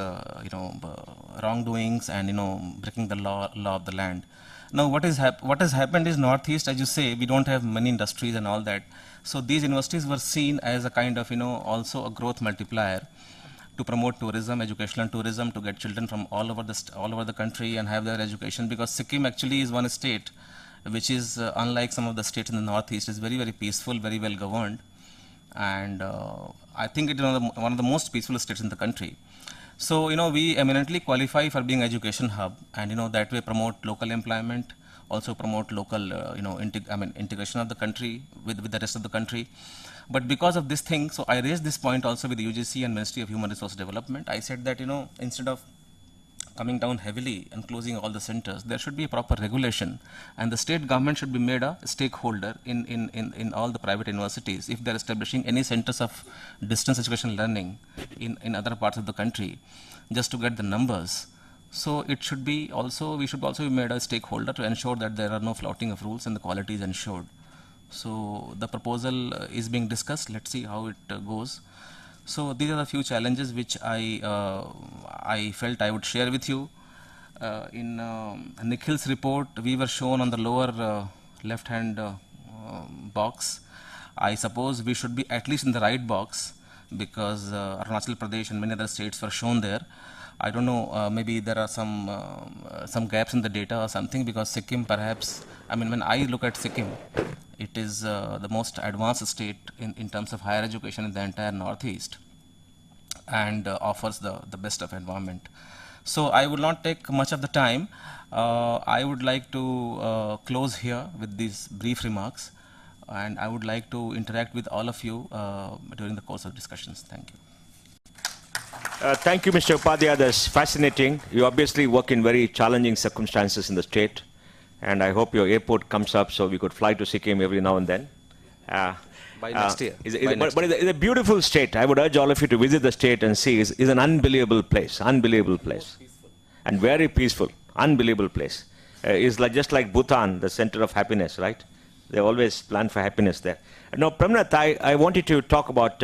wrongdoings and breaking the law of the land. Now what has happened is Northeast, as you say, we don't have many industries and all that. So these universities were seen as a kind of also a growth multiplier to promote tourism, educational tourism, to get children from all over the country and have their education, because Sikkim actually is one state which is unlike some of the states in the Northeast, is very, very peaceful, very well governed, and I think it is one of the most peaceful states in the country. So we eminently qualify for being education hub, and that way promote local employment, also promote local integration of the country with the rest of the country. But because of this thing, so I raised this point also with the UGC and Ministry of Human Resource Development. I said that instead of coming down heavily and closing all the centers, there should be a proper regulation, and the state government should be made a stakeholder in all the private universities if they are establishing any centers of distance education learning in other parts of the country, just to get the numbers. So it should be also, we should also be made a stakeholder to ensure that there are no flouting of rules and the quality is ensured. So the proposal is being discussed. Let's see how it goes. So these are the few challenges which I felt I would share with you. In Nikhil's report, we were shown on the lower left-hand box. I suppose we should be at least in the right box because Arunachal Pradesh and many other states were shown there. I don't know, maybe there are some gaps in the data or something, because Sikkim perhaps, when I look at Sikkim, it is the most advanced state in terms of higher education in the entire Northeast, and offers the best of environment. So I will not take much of the time. I would like to close here with these brief remarks, and I would like to interact with all of you during the course of discussions. Thank you. Thank you, Mr. Upadhyaya. That's fascinating. You obviously work in very challenging circumstances in the state, and I hope your airport comes up so we could fly to Sikkim every now and then. By next year. But it's a beautiful state. I would urge all of you to visit the state and see. It's an unbelievable place, and very peaceful, unbelievable place. It's just like Bhutan, the center of happiness, right? They always plan for happiness there. Now, Pramnath, I wanted to talk about,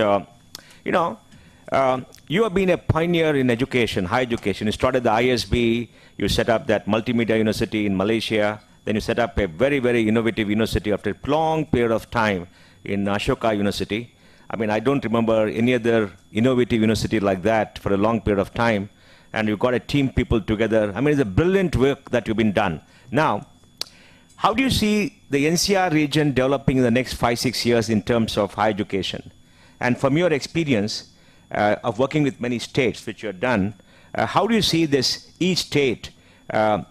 you have been a pioneer in education, higher education. You started the ISB, you set up that multimedia university in Malaysia, then you set up a very, very innovative university after a long period of time in Ashoka University. I don't remember any other innovative university like that for a long period of time, and you've got a team people together. It's a brilliant work that you've been done. Now, how do you see the NCR region developing in the next 5-6 years in terms of higher education? And from your experience, of working with many states which you have done, how do you see this, each state,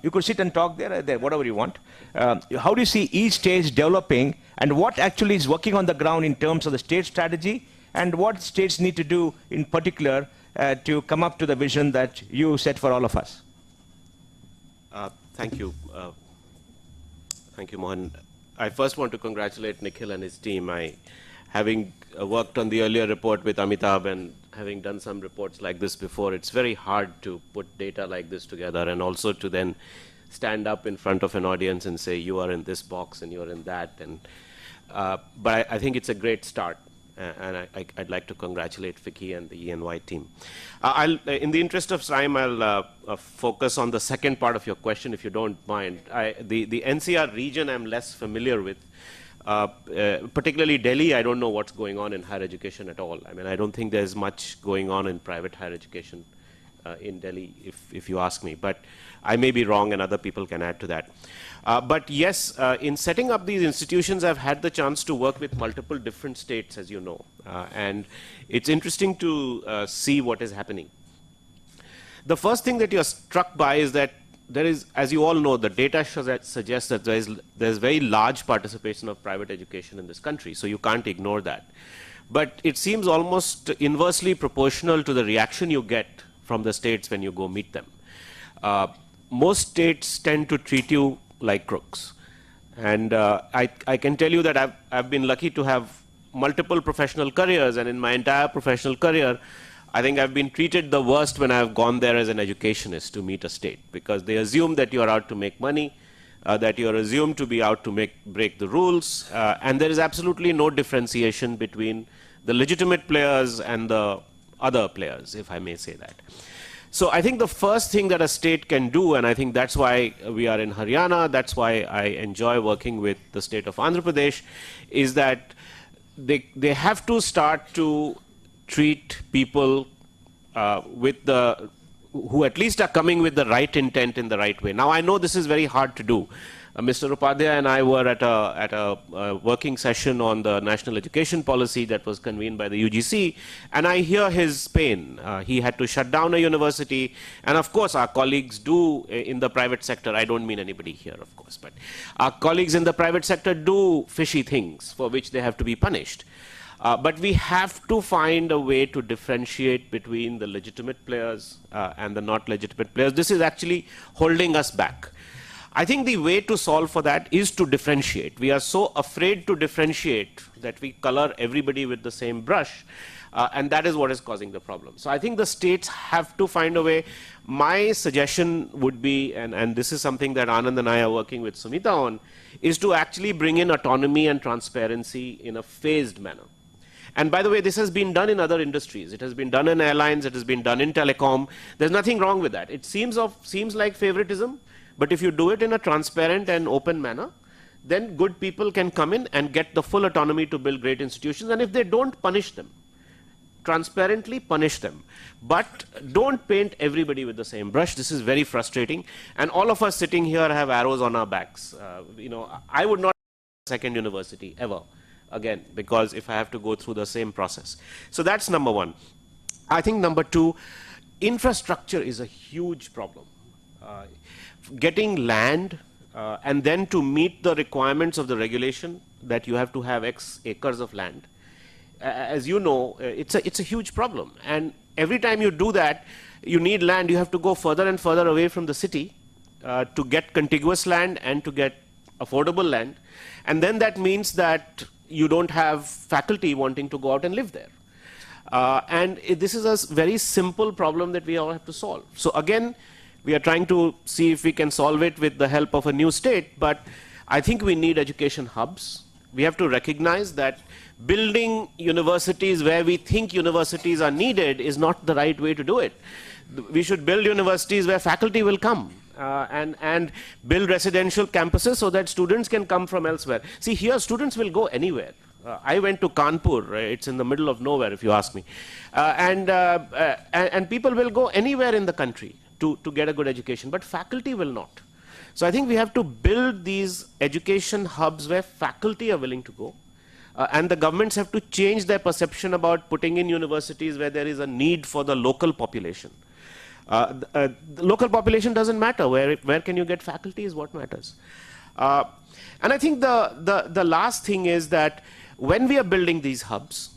you could sit and talk there, whatever you want, how do you see each state developing, and what actually is working on the ground in terms of the state strategy, and what states need to do in particular to come up to the vision that you set for all of us? Thank you. Thank you, Mohan. I first want to congratulate Nikhil and his team. having worked on the earlier report with Amitabh and having done some reports like this before, it's very hard to put data like this together and also to then stand up in front of an audience and say, you are in this box and you're in that. And, but I think it's a great start. And I'd like to congratulate FICCI and the ENY team. In the interest of time, I'll focus on the second part of your question, if you don't mind. The NCR region I'm less familiar with. Particularly Delhi, I don't know what's going on in higher education at all. I mean, I don't think there's much going on in private higher education in Delhi, if you ask me. But I may be wrong, and other people can add to that. But yes, in setting up these institutions, I've had the chance to work with multiple different states, as you know. And it's interesting to see what is happening. The first thing that you're struck by is that there is, as you all know, the data suggests that there's very large participation of private education in this country, so you can't ignore that. But it seems almost inversely proportional to the reaction you get from the states when you go meet them. Most states tend to treat you like crooks. And I can tell you that I've been lucky to have multiple professional careers, and in my entire professional career, I think I've been treated the worst when I've gone there as an educationist to meet a state, because they assume that you're out to make money, that you're assumed to be out to break the rules, and there is absolutely no differentiation between the legitimate players and the other players, if I may say that. So I think the first thing that a state can do, and I think that's why we are in Haryana, that's why I enjoy working with the state of Andhra Pradesh, is that they have to start to treat people who at least are coming with the right intent in the right way. Now, I know this is very hard to do. Mr. Upadhyay and I were at a working session on the national education policy that was convened by the UGC, and I hear his pain. He had to shut down a university, and of course our colleagues do in the private sector. I don't mean anybody here, of course, but our colleagues in the private sector do fishy things for which they have to be punished. But we have to find a way to differentiate between the legitimate players and the not legitimate players. This is actually holding us back. I think the way to solve for that is to differentiate. We are so afraid to differentiate that we color everybody with the same brush, and that is what is causing the problem. So I think the states have to find a way. My suggestion would be, and this is something that Anand and I are working with Sumita on, is to actually bring in autonomy and transparency in a phased manner. And by the way, this has been done in other industries. It has been done in airlines. It has been done in telecom. There's nothing wrong with that. It seems like favoritism, but if you do it in a transparent and open manner, then good people can come in and get the full autonomy to build great institutions. And if they don't, punish them. Transparently punish them. But don't paint everybody with the same brush. This is very frustrating. And all of us sitting here have arrows on our backs. I would not second university ever again, because if I have to go through the same process. So that's number one. I think number two, infrastructure is a huge problem. Getting land and then to meet the requirements of the regulation that you have to have X acres of land. As you know, it's a huge problem. And every time you do that, you need land, you have to go further and further away from the city to get contiguous land and to get affordable land. And then that means that you don't have faculty wanting to go out and live there. And this is a very simple problem that we all have to solve. So again, we are trying to see if we can solve it with the help of a new state, but I think we need education hubs. We have to recognize that building universities where we think universities are needed is not the right way to do it. We should build universities where faculty will come and build residential campuses so that students can come from elsewhere. See, here students will go anywhere. I went to Kanpur, it's in the middle of nowhere if you ask me. And people will go anywhere in the country to get a good education, but faculty will not. So I think we have to build these education hubs where faculty are willing to go. And the governments have to change their perception about putting in universities where there is a need for the local population. The local population doesn't matter. Where can you get faculty is what matters. And I think the last thing is that when we are building these hubs,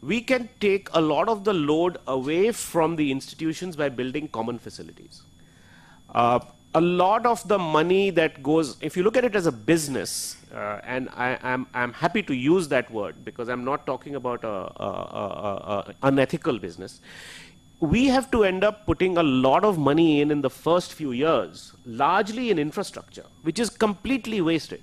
we can take a lot of the load away from the institutions by building common facilities. a lot of the money that goes, if you look at it as a business, and I'm happy to use that word because I'm not talking about a unethical business. We have to end up putting a lot of money in the first few years, largely in infrastructure, which is completely wasted.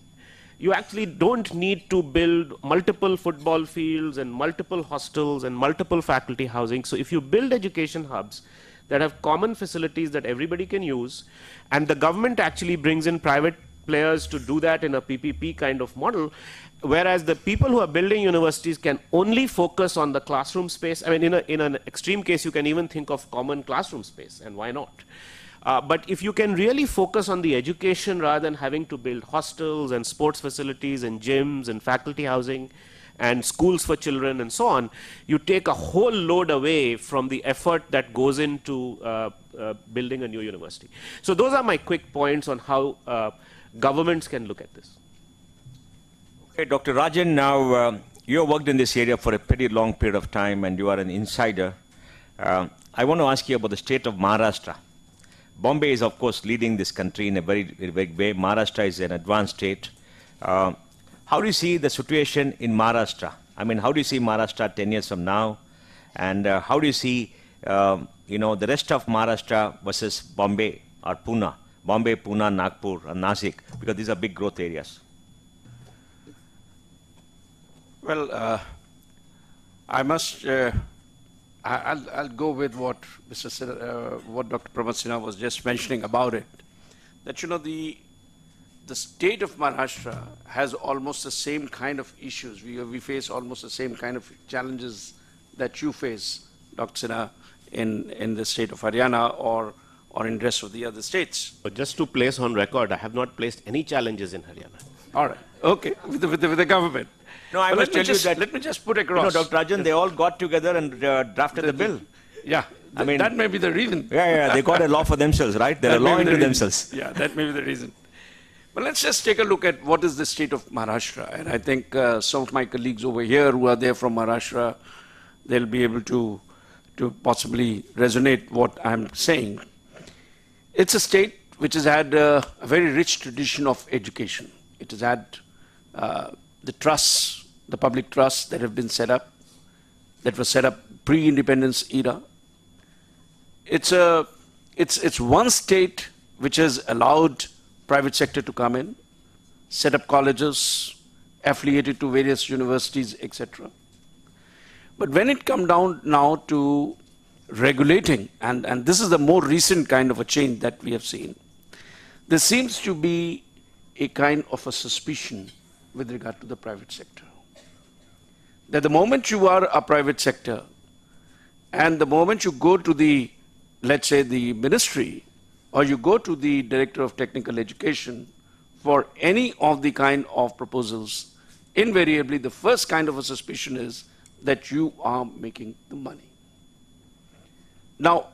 You actually don't need to build multiple football fields and multiple hostels and multiple faculty housing. So if you build education hubs that have common facilities that everybody can use, and the government actually brings in private players to do that in a PPP kind of model, whereas the people who are building universities can only focus on the classroom space. I mean, in an extreme case, you can even think of common classroom space, and why not? But if you can really focus on the education rather than having to build hostels and sports facilities and gyms and faculty housing and schools for children and so on, you take a whole load away from the effort that goes into building a new university. So those are my quick points on how governments can look at this. Okay, Dr. Rajan, now you have worked in this area for a pretty long period of time and you are an insider. I want to ask you about the state of Maharashtra. Bombay is, of course, leading this country in a very big way. Maharashtra is an advanced state. How do you see the situation in Maharashtra? I mean, how do you see Maharashtra 10 years from now? And how do you see, the rest of Maharashtra versus Bombay or Pune? Bombay, Pune, Nagpur, and Nasik, because these are big growth areas. Well, I must. I'll go with what what Dr. Pramod Sinha was just mentioning about it. That the state of Maharashtra has almost the same kind of issues. We face almost the same kind of challenges that you face, Dr. Sinha, in the state of Haryana or in the rest of the other states. But just to place on record, I have not placed any challenges in Haryana. All right. Okay. With the government. No, I must tell you that. Let me just put across. Dr. Rajan, they all got together and drafted the bill. Yeah. I mean, that may be the reason. Yeah, they got a law for themselves, right? They're a law into themselves. Yeah, that may be the reason. But let's just take a look at what is the state of Maharashtra. And I think some of my colleagues over here who are there from Maharashtra, they'll be able to possibly resonate what I'm saying. It's a state which has had a very rich tradition of education. It has had the trusts, the public trusts that have been set up, that were set up pre-independence era. It's one state which has allowed private sector to come in, set up colleges, affiliated to various universities, etc. But when it comes down now to regulating, and this is the more recent kind of a change that we have seen, there seems to be a kind of a suspicion with regard to the private sector. That the moment you are a private sector and the moment you go to the, let's say, the ministry or you go to the director of technical education for any of the kind of proposals, invariably the first kind of a suspicion is that you are making the money. Now,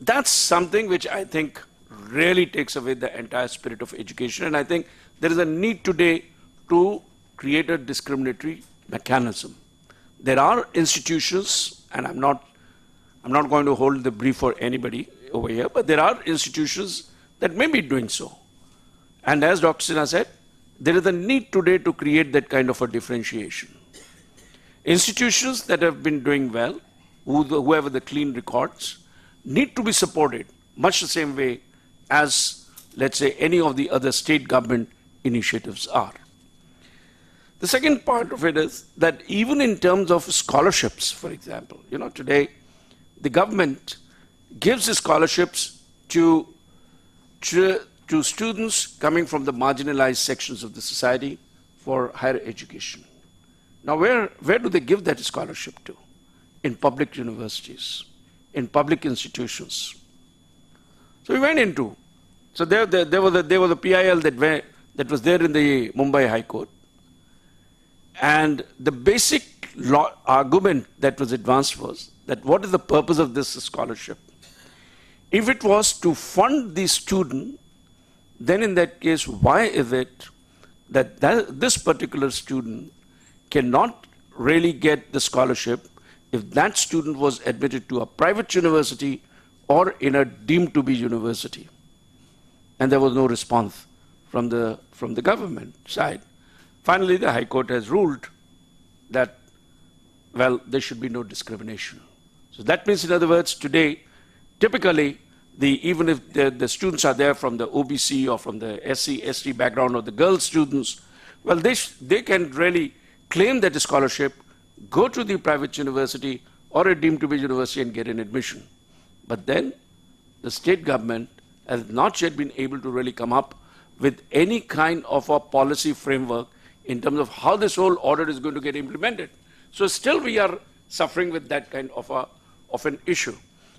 that's something which I think really takes away the entire spirit of education, and I think there is a need today to create a discriminatory mechanism. There are institutions, and I'm not going to hold the brief for anybody over here, but there are institutions that may be doing so. And as Dr. Sinha said, there is a need today to create that kind of a differentiation. Institutions that have been doing well, who have the clean records, need to be supported much the same way as, let's say, any of the other state government initiatives are. The second part of it is that even in terms of scholarships, for example, today the government gives the scholarships to students coming from the marginalized sections of the society for higher education. Now, where do they give that scholarship to? In public universities, in public institutions. So we went into, so there was the PIL that was there in the Mumbai High Court. And the basic argument that was advanced was that what is the purpose of this scholarship? If it was to fund the student, then in that case, why is it that this particular student cannot really get the scholarship if that student was admitted to a private university or in a deemed to be university? and there was no response from the government side. Finally, the High Court has ruled that, well, there should be no discrimination. So that means, in other words, today, typically, even if the students are there from the OBC or from the SC, ST background, or the girl students, well, they can really claim that scholarship, go to the private university or a deemed to be university and get an admission. But then the state government has not yet been able to really come up with any kind of a policy framework in terms of how this whole order is going to get implemented. So still we are suffering with that kind of an issue.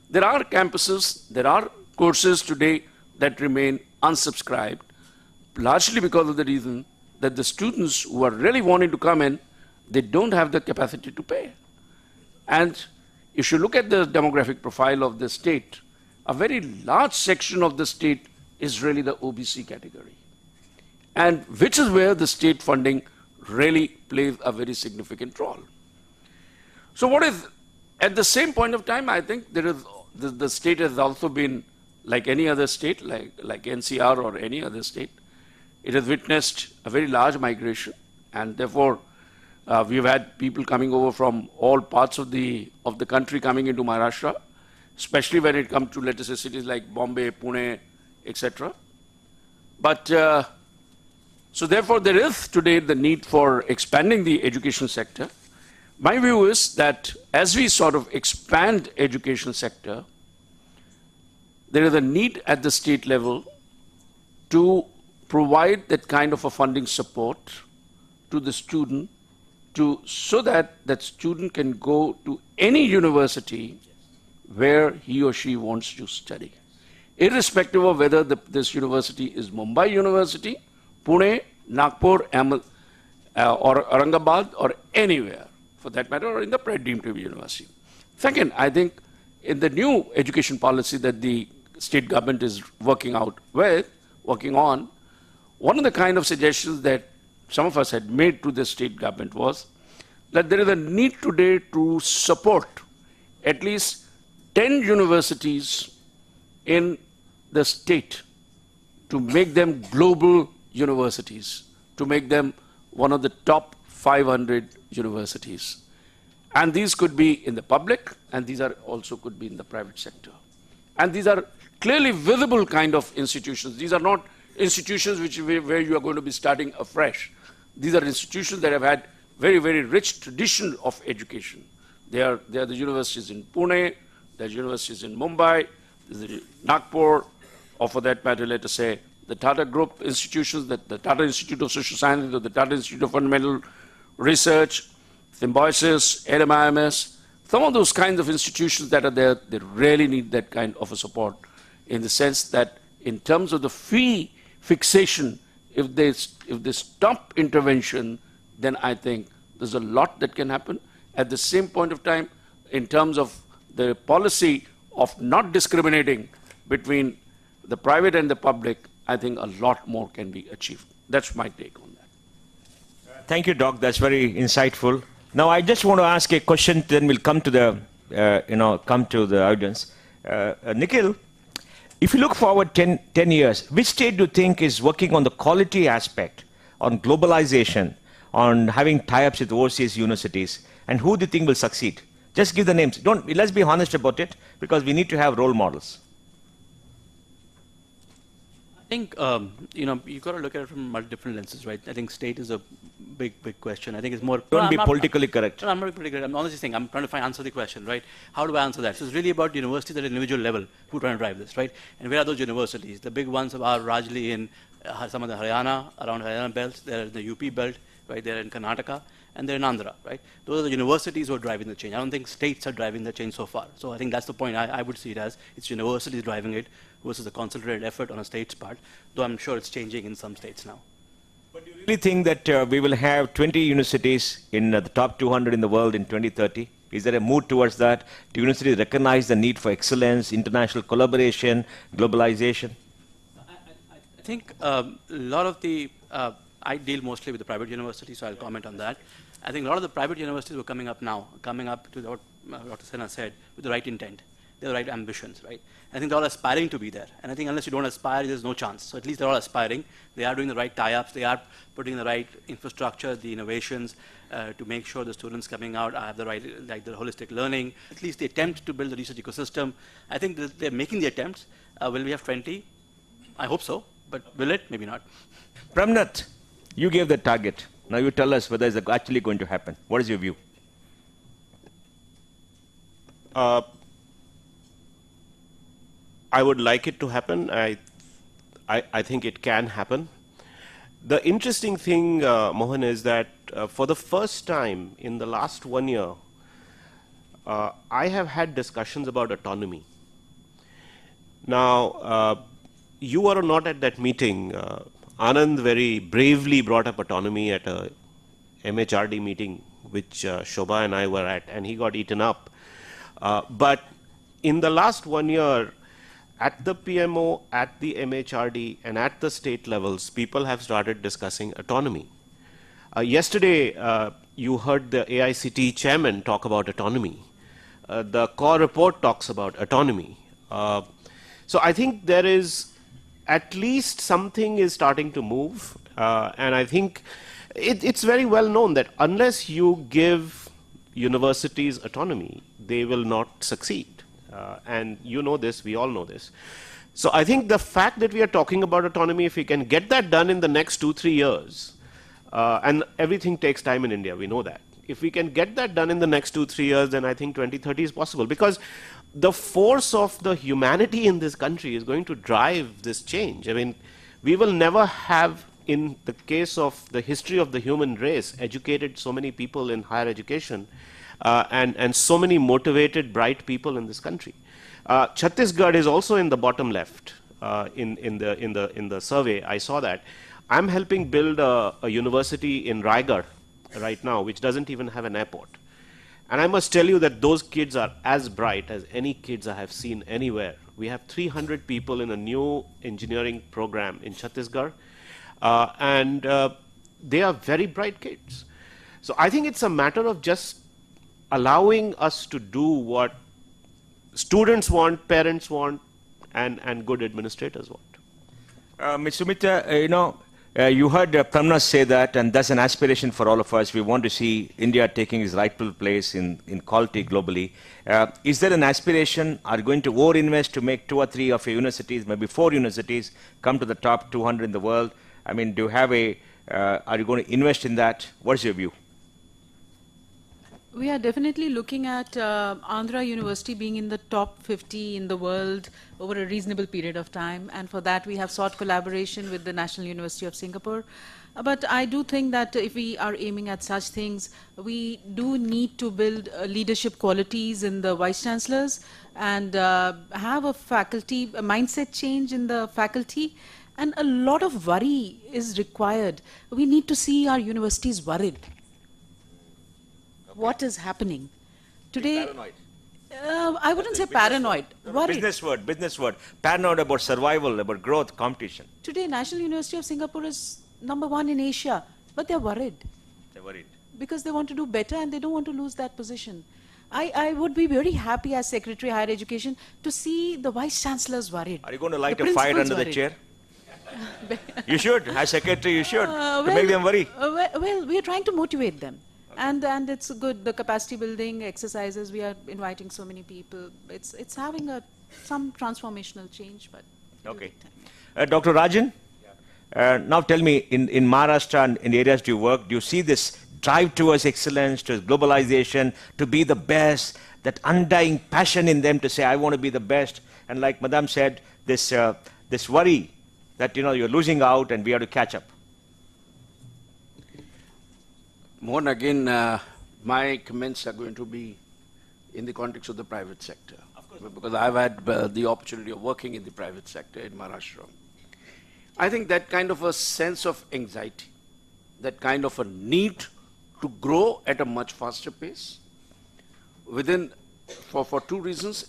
There are campuses, there are courses today that remain unsubscribed, largely because of the reason that the students who are really wanting to come in, they don't have the capacity to pay. And if you look at the demographic profile of the state, a very large section of the state is really the OBC category, and which is where the state funding really plays a very significant role. So what is, at the same point of time, I think there is, the state has also been, like any other state, like NCR or any other state, it has witnessed a very large migration, and therefore we've had people coming over from all parts of the country coming into Maharashtra, especially when it comes to, let us say, cities like Bombay, Pune, etc. But so therefore there is today the need for expanding the education sector. My view is that as we sort of expand education sector, there is a need at the state level to provide that kind of a funding support to the student, so that that student can go to any university where he or she wants to study, irrespective of whether this university is Mumbai University, Pune, Nagpur, or Aurangabad, or anywhere for that matter, or in the deemed to be university. Second, I think in the new education policy that the state government is working on, one of the kind of suggestions that some of us had made to the state government was that there is a need today to support at least 10 universities in the state to make them global universities, to make them one of the top 500 universities. And these could be in the public, and these are also could be in the private sector. And these are clearly visible kind of institutions. These are not institutions where you are going to be starting afresh. These are institutions that have had very, very rich tradition of education. They are the universities in Pune, there are universities in Mumbai, there's Nagpur, or for that matter, let us say, the Tata Group institutions, the Tata Institute of Social Sciences, or the Tata Institute of Fundamental Research, Symbiosis, LMIMS, some of those kinds of institutions that are there, they really need that kind of a support, in the sense that in terms of the fee fixation, if they stop intervention, then I think there's a lot that can happen. At the same point of time, in terms of the policy of not discriminating between the private and the public, I think a lot more can be achieved. That's my take on that. Thank you, Doc. That's very insightful. Now, I just want to ask a question, then we'll come to the audience. Nikhil, if you look forward 10 years, which state do you think is working on the quality aspect, on globalization, on having tie-ups with overseas universities, and who do you think will succeed? Just give the names. Let's be honest about it, because we need to have role models. I think you've got to look at it from multiple different lenses, right? I think state is a big question. I think it's more. Don't be politically correct. No, I'm not politically correct. I'm honestly saying I'm trying to answer the question, right? How do I answer that? So it's really about universities at an individual level who are trying to drive this, right? And where are those universities? The big ones are largely in some of the Haryana, around Haryana belts. They're in the UP belt, right? They're in Karnataka, and they're in Andhra, right? Those are the universities who are driving the change. I don't think states are driving the change so far. So I think that's the point I would see it as. It's universities driving it versus a concentrated effort on a state's part, though I'm sure it's changing in some states now. But do you really think that we will have 20 universities in the top 200 in the world in 2030? Is there a mood towards that? Do universities recognize the need for excellence, international collaboration, globalization? I think a lot of the, I deal mostly with the private universities, so I'll comment on that. I think a lot of the private universities were coming up now, coming up to what Dr. Sinha said, with the right intent. they have the right ambitions, right? I think they're all aspiring to be there. And I think unless you don't aspire, there's no chance. So at least they're all aspiring. They are doing the right tie-ups. They are putting the right infrastructure, the innovations to make sure the students coming out have the right, like the holistic learning. At least the attempt to build the research ecosystem. I think that they're making the attempts. Will we have 20? I hope so. But will it? Maybe not. Pramnath, you gave the target. Now you tell us whether it's actually going to happen. What is your view? I would like it to happen. I think it can happen. The interesting thing, Mohan, is that for the first time in the last 1 year, I have had discussions about autonomy. Now, you were not at that meeting. Anand very bravely brought up autonomy at a MHRD meeting, which Shobha and I were at, and he got eaten up. But in the last 1 year, at the PMO, at the MHRD, and at the state levels, people have started discussing autonomy. Yesterday, you heard the AICTE chairman talk about autonomy. The core report talks about autonomy. So I think there is at least something is starting to move. And I think it's very well known that unless you give universities autonomy, they will not succeed. And you know this, we all know this. So I think the fact that we are talking about autonomy, if we can get that done in the next 2-3 years, and everything takes time in India, we know that. If we can get that done in the next 2-3 years, then I think 2030 is possible. Because the force of the humanity in this country is going to drive this change. I mean, we will never have, in the case of the history of the human race, educated so many people in higher education, and so many motivated, bright people in this country. Chhattisgarh is also in the bottom left in the survey. I saw that. I'm helping build a university in Raigad right now, which doesn't even have an airport. And I must tell you that those kids are as bright as any kids I have seen anywhere. We have 300 people in a new engineering program in Chhattisgarh, and they are very bright kids. So I think it's a matter of just allowing us to do what students want, parents want, and good administrators want. Ms. Sumita, you heard Pramnath say that, and that's an aspiration for all of us. We want to see India taking its rightful place in quality globally. Is there an aspiration? Are you going to over-invest to make 2 or 3 of your universities, maybe 4 universities, come to the top 200 in the world? I mean, do you have are you going to invest in that? What is your view? We are definitely looking at Andhra University being in the top 50 in the world over a reasonable period of time, and for that we have sought collaboration with the National University of Singapore. But I do think that if we are aiming at such things, we do need to build leadership qualities in the vice chancellors and have a faculty, a mindset change in the faculty, and a lot of worry is required. We need to see our universities worried. What is happening today? Paranoid. I wouldn't say paranoid. Worried. Business word. Paranoid about survival, about growth, competition. Today, National University of Singapore is #1 in Asia, but they're worried. They're worried. Because they want to do better and they don't want to lose that position. I would be very happy as Secretary Higher Education to see the Vice Chancellors worried. Are you going to light a fire under the chair? You should. As Secretary, you should. To make them worry. Well, we are trying to motivate them. And it's good, the capacity building exercises, we are inviting so many people. It's having some transformational change, but... Okay. Dr. Rajan, now tell me, in Maharashtra and in the areas you work, do you see this drive towards excellence, to globalization, to be the best, that undying passion in them to say, I want to be the best? And like Madam said, this worry that, you're losing out and we have to catch up. Mohan, again, my comments are going to be in the context of the private sector. Of course. Because I've had the opportunity of working in the private sector in Maharashtra. I think that kind of a sense of anxiety, that kind of a need to grow at a much faster pace, for 2 reasons.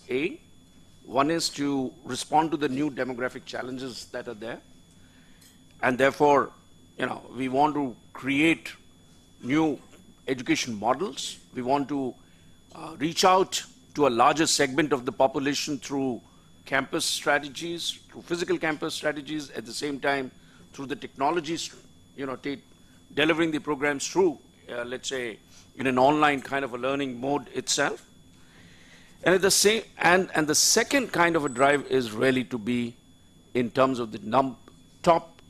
One is to respond to the new demographic challenges that are there. And therefore, we want to create new education models. We want to reach out to a larger segment of the population through campus strategies, through physical campus strategies, at the same time through the technologies, delivering the programs through, let's say, in an online kind of a learning mode itself. And at the same, and the second kind of a drive is really to be in terms of the top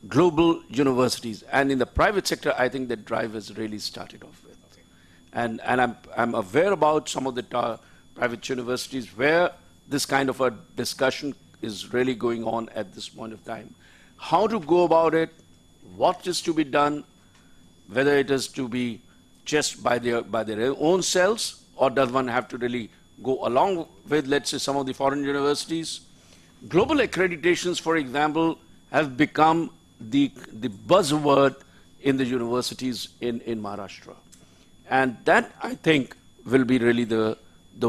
global universities. And in the private sector, I think that drive has really started off with. Okay. And I'm aware about some of the private universities where this kind of a discussion is really going on at this point of time. How to go about it, what is to be done, whether it is to be just by their own selves, or does one have to really go along with, let's say, some of the foreign universities? Global accreditations, for example, have become the buzzword in the universities in Maharashtra. And that, I think, will be really the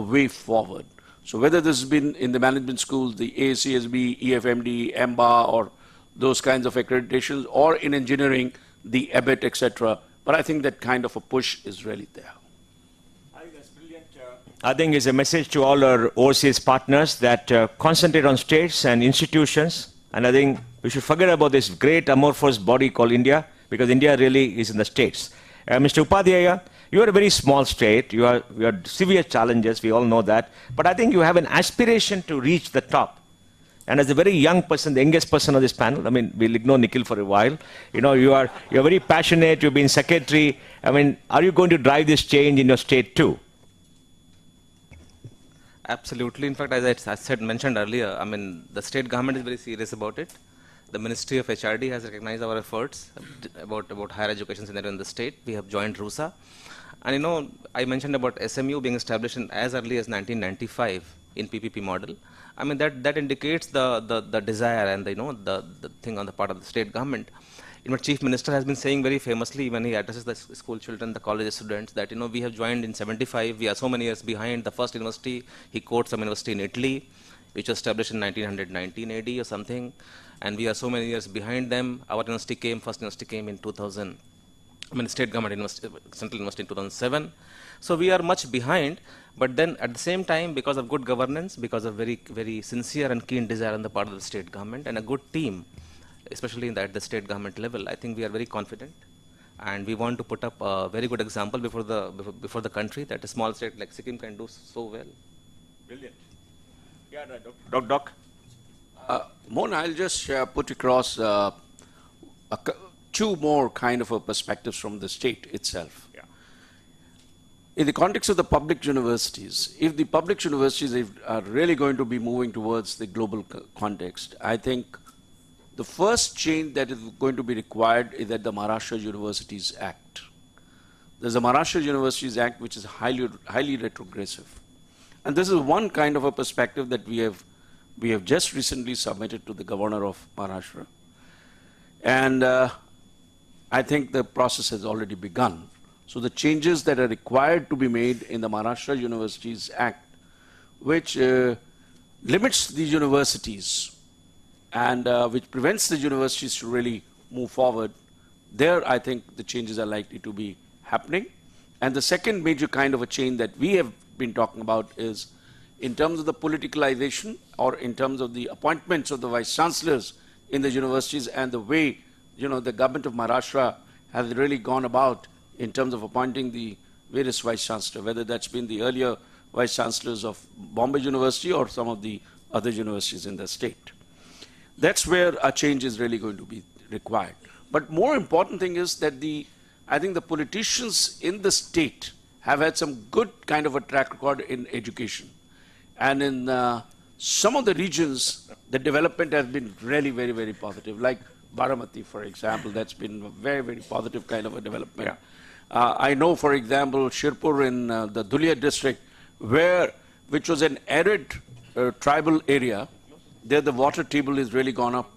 way forward. So whether this has been in the management schools, the AACSB, EFMD, EMBA, or those kinds of accreditations, or in engineering, the EBIT, etc. But I think that kind of a push is really there. I think that's brilliant. I think it's a message to all our overseas partners that concentrate on states and institutions. And I think we should forget about this great amorphous body called India, because India really is in the states. Mr. Upadhyaya, you are a very small state. You have severe challenges. We all know that. But I think you have an aspiration to reach the top. And as a very young person, the youngest person on this panel, I mean, we'll ignore Nikhil for a while. You're very passionate. You've been secretary. I mean, are you going to drive this change in your state too? Absolutely. In fact, as I mentioned earlier, I mean, the state government is very serious about it. The Ministry of HRD has recognized our efforts about higher education scenario in the state. We have joined RUSA. And I mentioned about SMU being established as early as 1995 in PPP model. I mean, that indicates the desire and the thing on the part of the state government. Chief Minister has been saying very famously when he addresses the school children, the college students, that we have joined in 75. We are so many years behind. The first university, he quotes some university in Italy, which was established in 1919 AD or something, and we are so many years behind them. Our first university came in 2000. I mean, state government university, central university in 2007. So we are much behind, but then at the same time, because of good governance, because of very, very sincere and keen desire on the part of the state government and a good team, especially at the state government level, I think we are very confident, and we want to put up a very good example before the country that a small state like Sikkim can do so well. Brilliant. Yeah, Doc. Mohan, I'll just put across two more kind of perspectives from the state itself. Yeah. In the context of the public universities, if the public universities are really going to be moving towards the global context, I think the first change that is going to be required is that the Maharashtra Universities Act. There's a Maharashtra Universities Act which is highly retrogressive. And this is one kind of a perspective that we have just recently submitted to the governor of Maharashtra. And I think the process has already begun. So the changes that are required to be made in the Maharashtra Universities Act, which limits the universities and which prevents the universities to really move forward, there I think the changes are likely to be happening. And the second major kind of a change that we have been talking about is in terms of the politicalization or in terms of the appointments of the vice chancellors in the universities and the way the government of Maharashtra has really gone about in terms of appointing the various vice chancellors, whether that's been the earlier vice chancellors of Bombay University or some of the other universities in the state. That's where a change is really going to be required. But more important thing is that I think the politicians in the state have had some good kind of a track record in education. And in some of the regions, the development has been really very, very positive. Like Baramati, for example, that's been a very, very positive kind of a development. Yeah. I know, for example, Shirpur in the Dhulia district, which was an arid tribal area, there the water table is really gone up,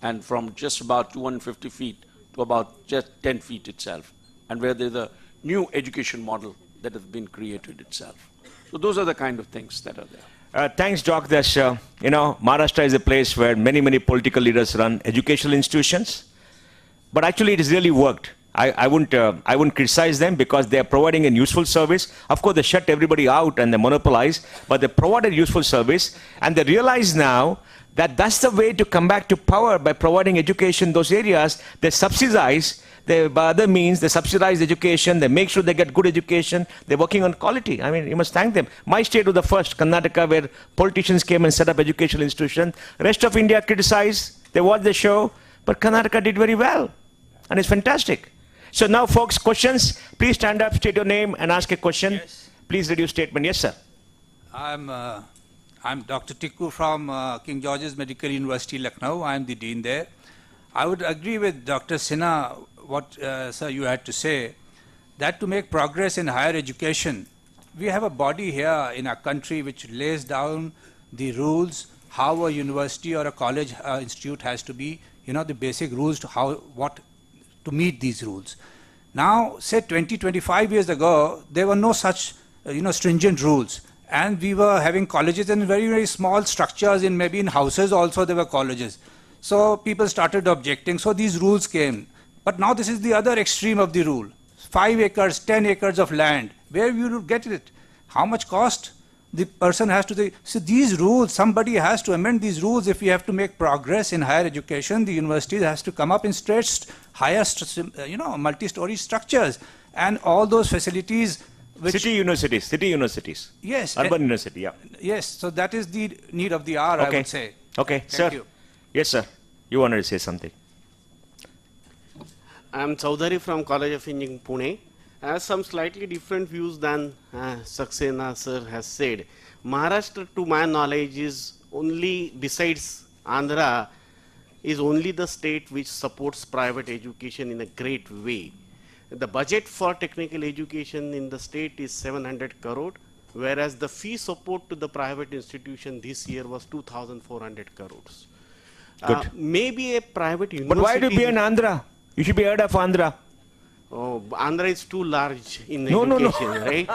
and from just about 250 feet to about just 10 feet itself, and where there's a new education model that has been created itself. So those are the kind of things that are there. Thanks, Doc. Maharashtra is a place where many, many political leaders run educational institutions. But actually, it has really worked. I wouldn't criticize them because they are providing a useful service. Of course, they shut everybody out and they monopolize, but they provide a useful service, and they realize now that that's the way to come back to power, by providing education in those areas. They subsidize, by other means, they subsidize education, they make sure they get good education, they're working on quality. I mean, you must thank them. My state was the first, Karnataka, where politicians came and set up educational institutions. Rest of India criticized, they watched the show, but Karnataka did very well, and it's fantastic. So now, folks, questions. Please stand up, state your name, and ask a question. Yes. Please read your statement. Yes, sir. I'm Dr. Tikku from King George's Medical University, Lucknow. I'm the dean there. I would agree with Dr. Sinha, what sir you had to say, that to make progress in higher education, we have a body here in our country which lays down the rules, how a university or a college institute has to be, the basic rules to to meet these rules. Now, say 20, 25 years ago, there were no such, stringent rules. And we were having colleges in very, very small structures, maybe in houses also there were colleges. So people started objecting, so these rules came. But now this is the other extreme of the rule. 5 acres, 10 acres of land, where you will get it? How much cost? The person has to say, so these rules, somebody has to amend these rules. If we have to make progress in higher education, the university has to come up in higher, multi-story structures. And all those facilities which... City universities. Yes. Urban university, yeah. Yes, so that is the need of the hour, I would say. Okay, Thank sir. you. Yes, sir. You wanted to say something. I'm Chaudhary from College of Engineering, Pune. I have some slightly different views than Saxena sir has said. Maharashtra, to my knowledge, is only, besides Andhra, is only the state which supports private education in a great way. The budget for technical education in the state is 700 crore, whereas the fee support to the private institution this year was 2,400 crores. Good. Maybe a private university... But why do you be in Andhra? You should be heard of Andhra. Oh, Andhra is too large in education, right?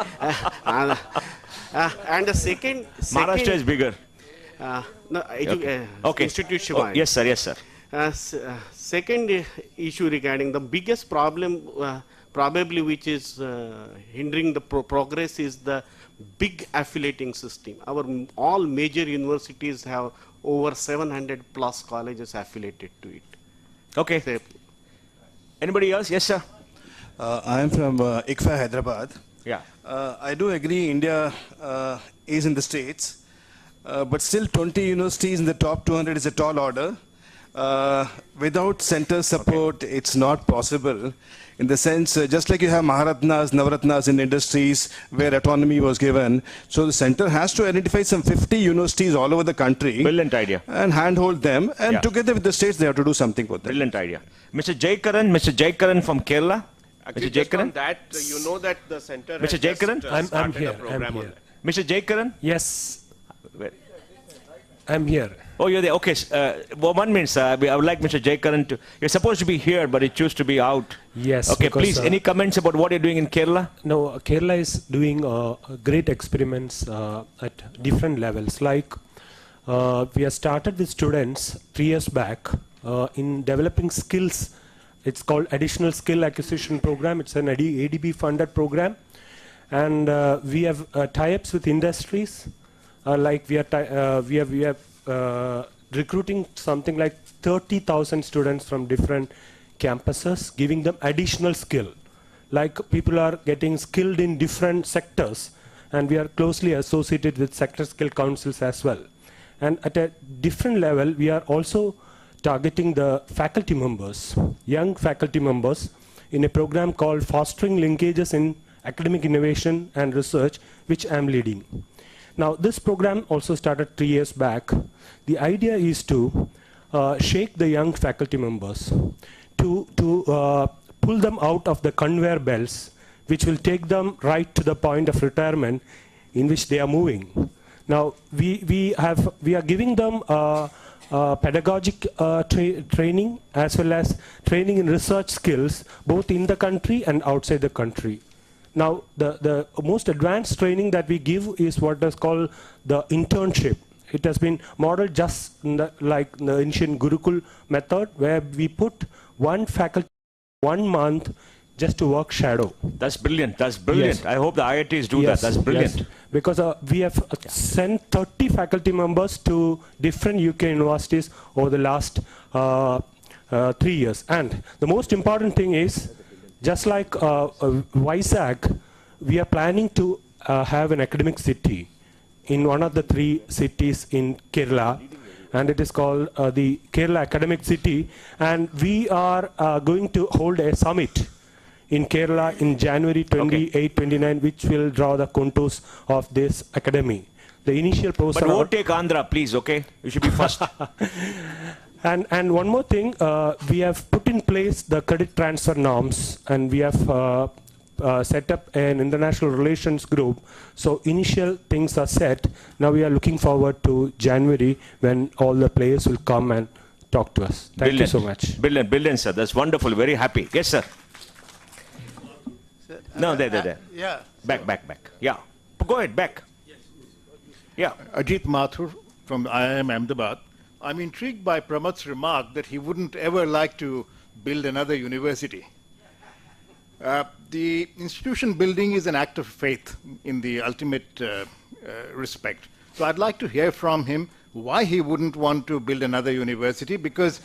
And the second Maharashtra is bigger. Institution-wise. Yes, sir. Yes, sir. Second issue regarding the biggest problem, probably which is hindering the progress, is the big affiliating system. All major universities have over 700 plus colleges affiliated to it. Okay. So, Anybody else? Yes, sir. I am from ICFA, Hyderabad. Yeah. I do agree India is in the States, but still 20 universities in the top 200 is a tall order. Without center support, it's not possible. In the sense, just like you have Maharatnas, Navaratnas in industries where autonomy was given, so the center has to identify some 50 universities all over the country. Brilliant idea. And handhold them, and together with the states, they have to do something for them. Brilliant idea. Mr. Jaykaran from Kerala. Actually, Mr. just on Jaykaran? that, you know that the center Mr. has Jaykaran? just started a program on that. Mr. Jaykaran? Yes, Where? I'm here. Oh, you're there. Okay. Well, 1 minute, sir. I would like Mr. Jaykaran to... You're supposed to be here, but you choose to be out. Yes. Okay, because, please. Any comments about what you're doing in Kerala? No, Kerala is doing great experiments at different levels. Like we have started with students 3 years back in developing skills. It's called Additional Skill Acquisition Program. It's an ADB funded program. And we have tie-ups with industries. Like we are recruiting something like 30,000 students from different campuses, giving them additional skill. Like people are getting skilled in different sectors, and we are closely associated with sector skill councils as well. And at a different level, we are also targeting the faculty members, young faculty members, in a program called Fostering Linkages in Academic Innovation and Research, which I'm leading. Now, this program also started 3 years back. The idea is to shake the young faculty members, to pull them out of the conveyor belts, which will take them right to the point of retirement in which they are moving. Now, we are giving them pedagogic training as well as training in research skills, both in the country and outside the country. Now, the most advanced training that we give is what is called the internship. It has been modeled just like the ancient Gurukul method, where we put one faculty 1 month just to work shadow. That's brilliant. That's brilliant. Yes. I hope the IITs do that. That's brilliant. Yes. Because we have sent 30 faculty members to different UK universities over the last 3 years. And the most important thing is, just like Vizag, we are planning to have an academic city in one of the 3 cities in Kerala, and it is called the Kerala Academic City, and we are going to hold a summit in Kerala in January 28-29, which will draw the contours of this academy. The initial process. But won't take Andhra, please, okay? You should be first. And one more thing, we have put in place the credit transfer norms, and we have set up an international relations group. So initial things are set. Now we are looking forward to January when all the players will come and talk to us. Thank you so much. Brilliant, brilliant, sir. That's wonderful. Very happy. Yes, sir. No, there. Yeah. Back. Yeah. Go ahead, back. Yeah. Ajit Mathur from IIM Ahmedabad. I'm intrigued by Pramad's remark that he wouldn't ever like to build another university. The institution building is an act of faith in the ultimate respect. So I'd like to hear from him why he wouldn't want to build another university, because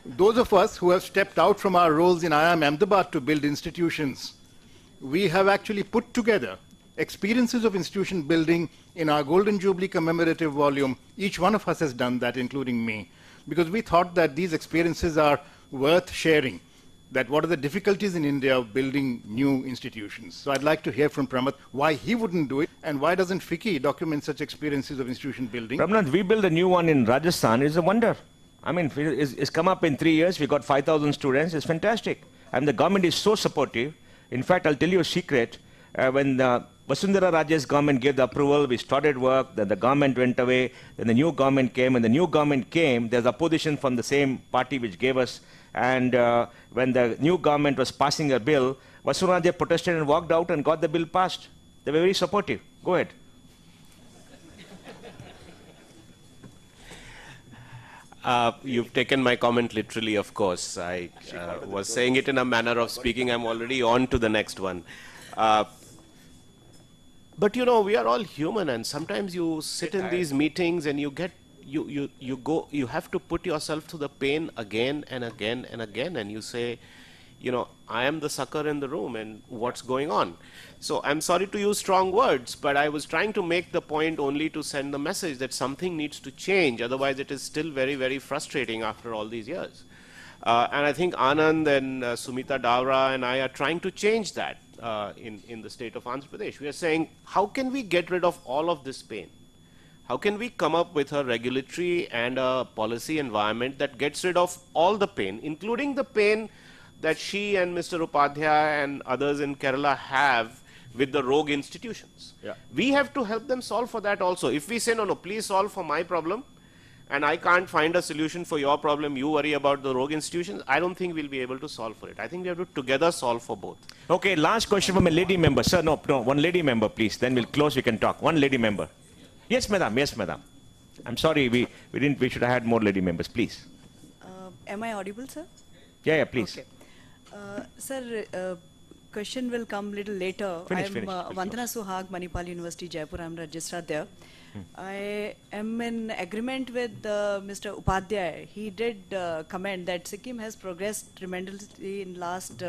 those of us who have stepped out from our roles in IIM Ahmedabad to build institutions, we have actually put together experiences of institution building in our Golden Jubilee commemorative volume. Each one of us has done that, including me, because we thought that these experiences are worth sharing, that what are the difficulties in India of building new institutions. So I'd like to hear from Pramad why he wouldn't do it, and why doesn't FICCI document such experiences of institution building. Ramnath, we built a new one in Rajasthan. It's a wonder. I mean, it's come up in 3 years. We got 5,000 students. It's fantastic. And the government is so supportive. In fact, I'll tell you a secret. When Vasundhara Raje's government gave the approval, we started work, then the government went away, then the new government came, and the new government came, there's opposition from the same party which gave us, and when the new government was passing a bill, Vasundhara Raje protested and walked out and got the bill passed. They were very supportive. Go ahead. You've taken my comment literally, of course. I was saying it in a manner of speaking. I'm already on to the next one. But you know, we are all human, and sometimes you sit in these meetings and you get, you have to put yourself through the pain again and again and again, and you say, you know, I am the sucker in the room, and what's going on? So I'm sorry to use strong words, but I was trying to make the point only to send the message that something needs to change, otherwise it is still very, very frustrating after all these years. And I think Anand and Sumita Davra and I are trying to change that in the state of Andhra Pradesh. We are saying, how can we get rid of all of this pain? How can we come up with a regulatory and a policy environment that gets rid of all the pain, including the pain that she and Mr. Upadhyay and others in Kerala have with the rogue institutions? Yeah. We have to help them solve for that also. If we say, no, please solve for my problem, and I can't find a solution for your problem, you worry about the rogue institutions, I don't think we'll be able to solve for it. I think we have to together solve for both. Okay, last question from a lady member. Sir, no, one lady member, please. Then we'll close, we can talk. One lady member. Yes, madam, yes, madam. I'm sorry, we should have had more lady members, please. Am I audible, sir? Yeah, please. Okay. Sir, question will come little later. Finish, I'm Vandana Suhag, Manipal University, Jaipur. I'm registrar there. I am in agreement with Mr. Upadhyay. He did comment that Sikkim has progressed tremendously in last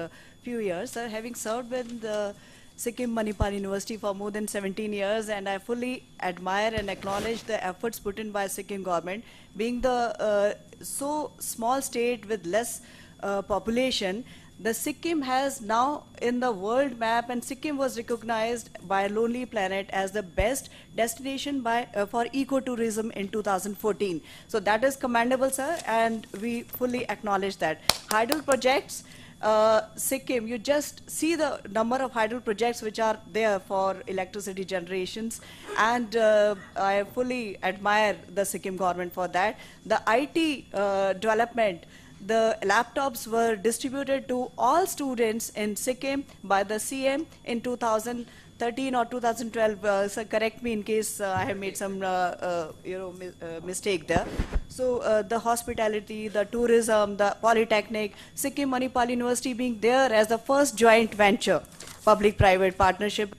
few years. Having served with Sikkim Manipal University for more than 17 years, and I fully admire and acknowledge the efforts put in by Sikkim government. Being the so small state with less population, the Sikkim has now in the world map, and Sikkim was recognized by Lonely Planet as the best destination for ecotourism in 2014. So that is commendable, sir, and we fully acknowledge that. Hydel projects, Sikkim, you just see the number of hydel projects which are there for electricity generations, and I fully admire the Sikkim government for that. The IT development, the laptops were distributed to all students in Sikkim by the CM in 2000 2013 or 2012. So correct me in case I have made some mistake there. So the hospitality, the tourism, the polytechnic, Sikkim Manipal University being there as the first joint venture, public-private partnership,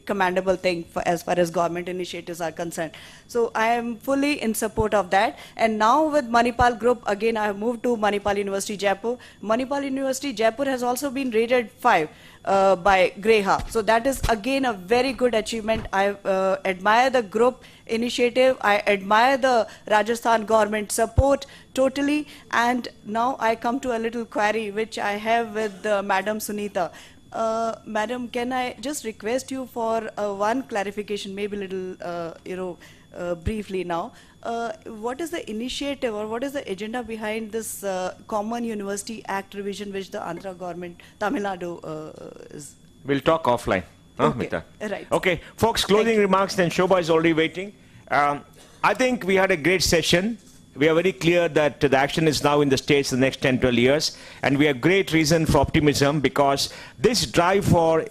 commendable thing as far as government initiatives are concerned. So I am fully in support of that. And now with Manipal Group, again I have moved to Manipal University Jaipur. Manipal University Jaipur has also been rated 5 by Greha. So that is again a very good achievement. I admire the group initiative. I admire the Rajasthan government support totally. And now I come to a little query which I have with Madam Sunita. Madam, can I just request you for one clarification, maybe a little, briefly now. What is the initiative or what is the agenda behind this Common University Act revision which the Andhra government, Tamil Nadu is? We'll talk offline. Okay. Mita? Right. Okay, folks, closing remarks, then Shobha is already waiting. I think we had a great session. We are very clear that the action is now in the states in the next 10, 12 years, and we have great reason for optimism because this drive for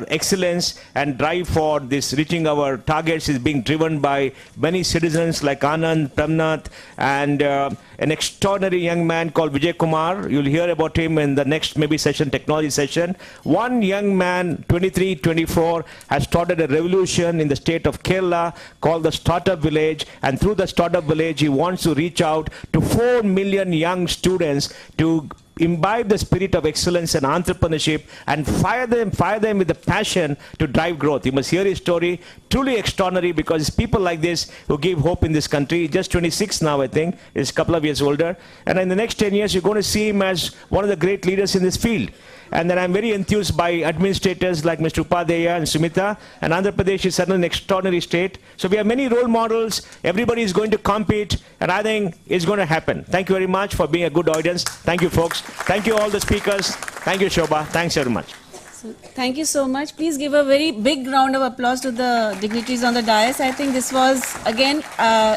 excellence and drive for this reaching our targets is being driven by many citizens like Anand, Pramnath, and an extraordinary young man called Vijay Kumar. You'll hear about him in the next maybe session, technology session. One young man, 23, 24, has started a revolution in the state of Kerala called the Startup Village, and through the Startup Village, he wants to reach out to 4 million young students to imbibe the spirit of excellence and entrepreneurship and fire them with the passion to drive growth. You must hear his story. Truly extraordinary because it's people like this who give hope in this country. He's just 26 now, I think. He's a couple of years older. And in the next 10 years, you're going to see him as one of the great leaders in this field. And then I'm very enthused by administrators like Mr. Upadhyaya and Sumita. And Andhra Pradesh is certainly an extraordinary state. So we have many role models. Everybody is going to compete. And I think it's going to happen. Thank you very much for being a good audience. Thank you, folks. Thank you all the speakers. Thank you, Shobha. Thanks very much. So, thank you so much. Please give a very big round of applause to the dignitaries on the dais. I think this was, again,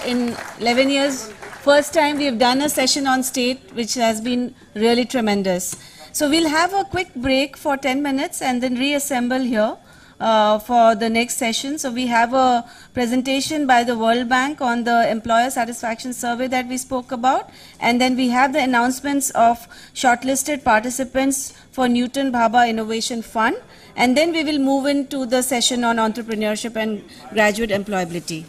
in 11 years, first time we have done a session on state, which has been really tremendous. So we'll have a quick break for 10 minutes and then reassemble here for the next session. So we have a presentation by the World Bank on the employer satisfaction survey that we spoke about. And then we have the announcements of shortlisted participants for Newton Bhabha Innovation Fund. And then we will move into the session on entrepreneurship and graduate employability.